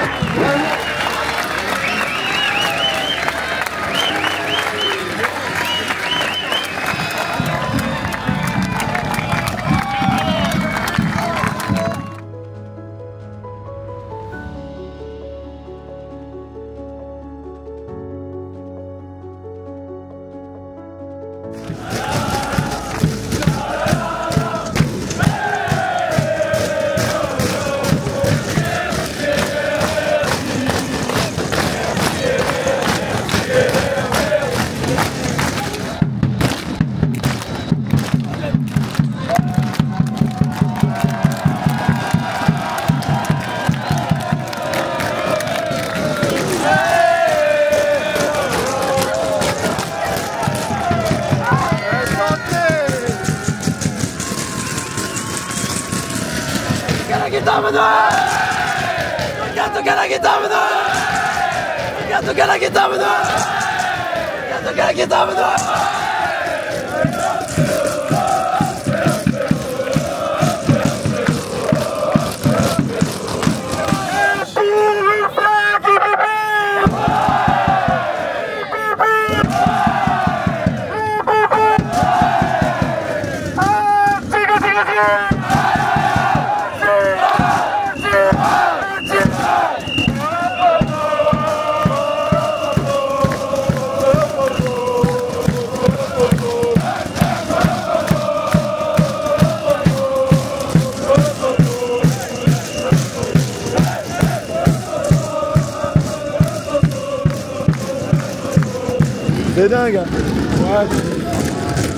[SPEAKER 2] C'est dingue.
[SPEAKER 3] Ouais,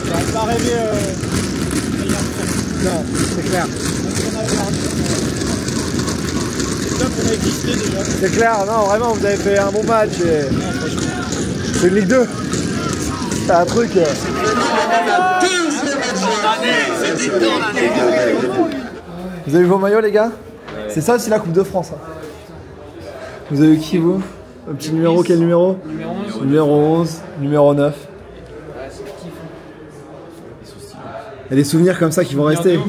[SPEAKER 3] j'aurais pas rêvé. Non, c'est clair.
[SPEAKER 2] C'est clair, non, vraiment, vous avez fait un bon match. Et... c'est une Ligue 2. C'est un truc. Vous avez vu vos maillots, les gars? C'est ça aussi la Coupe de France. Hein. Vous avez eu qui, vous? Un petit numéro, quel numéro? Numéro 11, numéro 9. Il y a des souvenirs comme ça qui vont rester.
[SPEAKER 8] Bon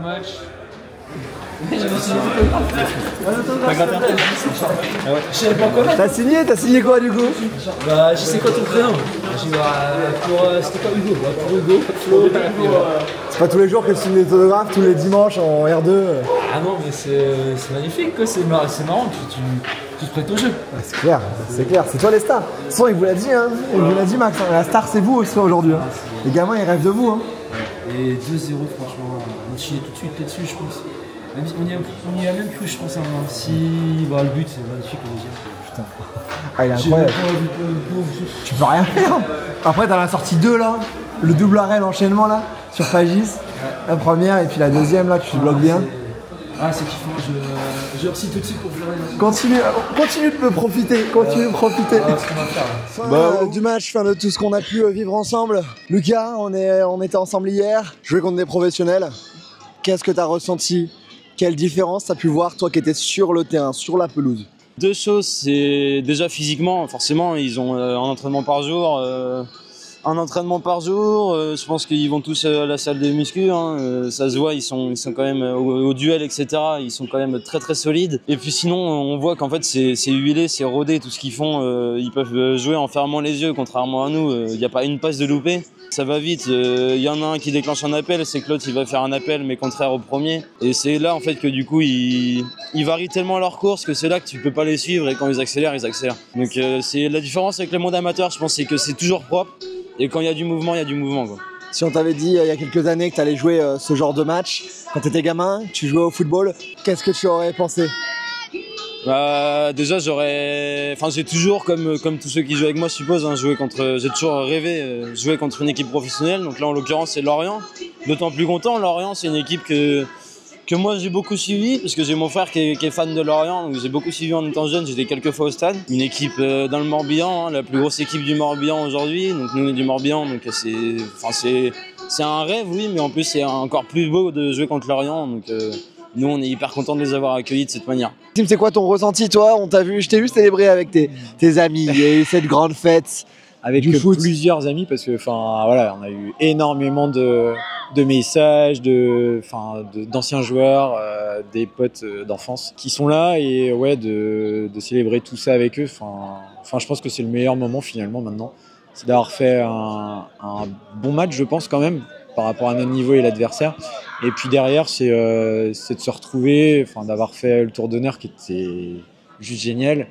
[SPEAKER 8] match.
[SPEAKER 2] T'as signé quoi du coup?
[SPEAKER 6] Bah, je sais quoi ton prénom? C'était quoi Hugo? Pour Hugo, Flo.
[SPEAKER 2] C'est pas tous les jours que tu signes des autographes, tous les dimanches en R2.
[SPEAKER 6] Ah non, mais c'est magnifique, quoi. C'est marrant, tu te prêtes au jeu.
[SPEAKER 2] Ah, c'est clair, c'est clair. C'est toi les stars. De toute façon, il vous l'a dit, hein. Il vous l'a dit, Max. Hein. La star, c'est vous aussi aujourd'hui. Hein. Les gamins, ils rêvent de vous. Hein.
[SPEAKER 8] Et 2-0, franchement, on chie tout de suite là-dessus, je pense. Même si on y a même cru, je pense. Hein. Si bah, le but, c'est magnifique le deuxième.
[SPEAKER 2] Putain. Ah, il est incroyable. Tu peux rien faire. Après, t'as la sortie 2 là. Le double arrêt, l'enchaînement là. Sur Pagis. La première et puis la deuxième là, tu te bloques bien.
[SPEAKER 8] Ah, c'est kiffant. Je reçois tout de suite pour faire
[SPEAKER 2] Continue de me profiter. Continue de profiter.
[SPEAKER 8] Ah, ce qu'on va faire.
[SPEAKER 2] Fin du match, fin de tout ce qu'on a pu vivre ensemble. Lucas, on était ensemble hier. Jouer contre des professionnels. Qu'est-ce que t'as ressenti? Quelle différence t'as pu voir, toi qui étais sur le terrain, sur la pelouse?
[SPEAKER 12] Deux choses, c'est déjà physiquement, forcément, ils ont un entraînement par jour. Je pense qu'ils vont tous à la salle de muscu, hein. Ça se voit, ils sont quand même au duel, etc. Ils sont quand même très très solides. Et puis sinon, on voit qu'en fait c'est huilé, c'est rodé, tout ce qu'ils font. Ils peuvent jouer en fermant les yeux, contrairement à nous. Il n'y a pas une passe de loupé. Ça va vite, il y en a un qui déclenche un appel, c'est que l'autre il va faire un appel mais contraire au premier. Et c'est là en fait que du coup ils varient tellement leur course que c'est là que tu peux pas les suivre et quand ils accélèrent, ils accélèrent. Donc c'est la différence avec le monde amateur, je pense, c'est que c'est toujours propre et quand il y a du mouvement, il y a du mouvement quoi.
[SPEAKER 2] Si on t'avait dit il y a quelques années que tu allais jouer ce genre de match, quand tu étais gamin, tu jouais au football, qu'est-ce que tu aurais pensé?
[SPEAKER 12] Déjà j'ai toujours comme tous ceux qui jouent avec moi je suppose j'ai toujours rêvé jouer contre une équipe professionnelle, donc là en l'occurrence c'est Lorient, d'autant plus content. Lorient c'est une équipe que moi j'ai beaucoup suivi parce que j'ai mon frère qui est fan de Lorient, donc j'ai beaucoup suivi en étant jeune, j'étais quelques fois au stade. Une équipe dans le Morbihan, la plus grosse équipe du Morbihan aujourd'hui, donc nous on est du Morbihan, donc c'est un rêve oui, mais en plus c'est encore plus beau de jouer contre Lorient, donc nous on est hyper contents de les avoir accueillis de cette manière.
[SPEAKER 2] Tim, c'est quoi ton ressenti toi? Je t'ai vu célébrer avec tes amis, il y a eu cette grande fête
[SPEAKER 13] avec plusieurs amis parce que voilà, on a eu énormément de messages d'anciens joueurs, des potes d'enfance qui sont là et ouais de célébrer tout ça avec eux. Je pense que c'est le meilleur moment finalement maintenant, c'est d'avoir fait un bon match je pense quand même par rapport à notre niveau et l'adversaire. Et puis derrière, c'est de se retrouver, d'avoir fait le tour d'honneur qui était juste génial.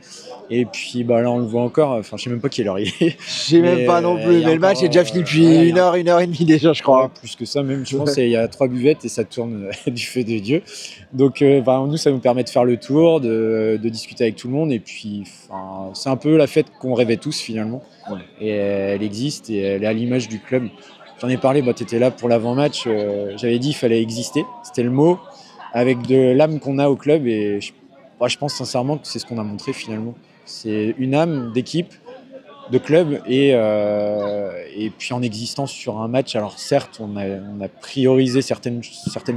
[SPEAKER 13] Et puis là, on le voit encore, je sais même pas quelle heure il est.
[SPEAKER 2] Je sais même pas non plus, mais le match est déjà fini depuis une heure et demie déjà, je crois.
[SPEAKER 13] Ouais, plus que ça même, je pense qu'il y a 3 buvettes et ça tourne du feu de Dieu. Donc nous, ça nous permet de faire le tour, de discuter avec tout le monde. Et puis, c'est un peu la fête qu'on rêvait tous finalement. Ouais. Et elle existe et elle est à l'image du club. J'en ai parlé, tu étais là pour l'avant-match, j'avais dit qu'il fallait exister, c'était le mot, avec de l'âme qu'on a au club et je pense sincèrement que c'est ce qu'on a montré finalement. C'est une âme d'équipe, de club et puis en existence sur un match. Alors certes, on a priorisé certaines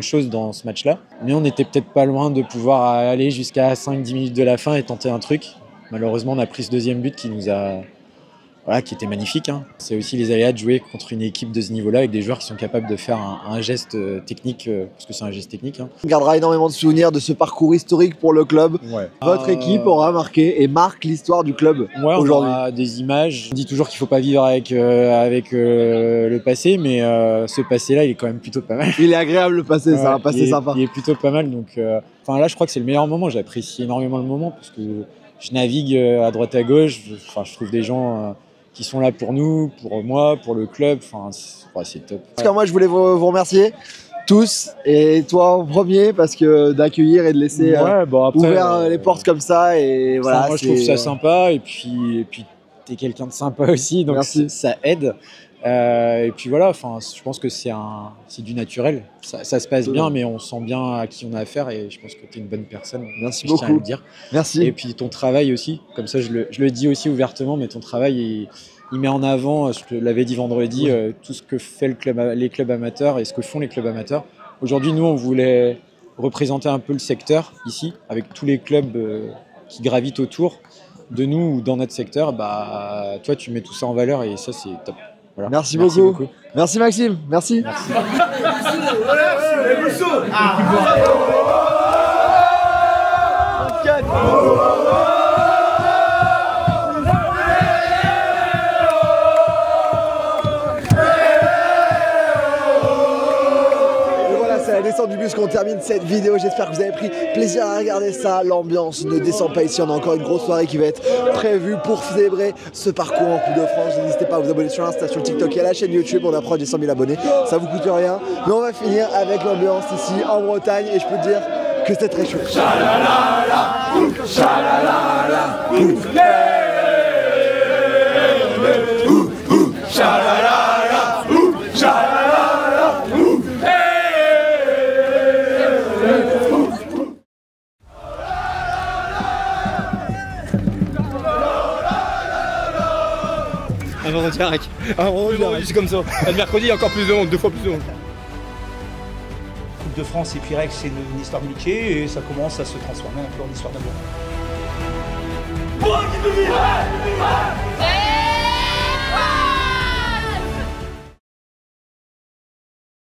[SPEAKER 13] choses dans ce match-là, mais on n'était peut-être pas loin de pouvoir aller jusqu'à 5-10 minutes de la fin et tenter un truc. Malheureusement, on a pris ce deuxième but qui nous a... Voilà, qui était magnifique. C'est aussi les aléas de jouer contre une équipe de ce niveau-là avec des joueurs qui sont capables de faire un geste technique, parce que c'est un geste technique.
[SPEAKER 2] On gardera énormément de souvenirs de ce parcours historique pour le club.
[SPEAKER 13] Ouais.
[SPEAKER 2] Votre équipe aura marqué et marque l'histoire du club aujourd'hui.
[SPEAKER 13] On a des images. On dit toujours qu'il ne faut pas vivre avec le passé, mais ce passé-là, il est quand même plutôt pas mal.
[SPEAKER 2] Il est agréable le passé, c'est un passé sympa.
[SPEAKER 13] Il est plutôt pas mal. Donc, là, je crois que c'est le meilleur moment. J'apprécie énormément le moment parce que je navigue à droite à gauche. Je trouve des gens... qui sont là pour nous, pour moi, pour le club, c'est top.
[SPEAKER 2] En tout cas, moi je voulais vous remercier tous et toi en premier parce que d'accueillir et de laisser ouvert les portes comme ça et voilà.
[SPEAKER 13] Moi je trouve ça sympa et puis t'es quelqu'un de sympa aussi donc ça aide. Et puis voilà, je pense que c'est du naturel, ça se passe bien mais on sent bien à qui on a affaire et je pense que tu es une bonne personne.
[SPEAKER 2] Merci beaucoup.
[SPEAKER 13] Je tiens à le dire.
[SPEAKER 2] Merci.
[SPEAKER 13] Et puis ton travail aussi, comme ça je le dis aussi ouvertement, mais ton travail il met en avant, je te l'avais dit vendredi, tout ce que fait les clubs amateurs et ce que font les clubs amateurs. Aujourd'hui nous on voulait représenter un peu le secteur ici avec tous les clubs qui gravitent autour de nous ou dans notre secteur. Toi tu mets tout ça en valeur et ça c'est top. Voilà.
[SPEAKER 2] Merci beaucoup. Merci Maxime. Merci. Descend du bus qu'on termine cette vidéo. J'espère que vous avez pris plaisir à regarder ça. L'ambiance ne descend pas ici. On a encore une grosse soirée qui va être prévue pour célébrer ce parcours en Coupe de France. N'hésitez pas à vous abonner sur l'Insta, sur le TikTok et à la chaîne YouTube. On approche des 100 000 abonnés. Ça vous coûte rien. Mais on va finir avec l'ambiance ici en Bretagne et je peux te dire que c'est très chaud.
[SPEAKER 14] C'est comme ça. Le mercredi, il y a encore plus de monde, 2 fois plus de monde.
[SPEAKER 15] Coupe de France et puis Rex, c'est une histoire d'amitié et ça commence à se transformer un peu en histoire d'amour.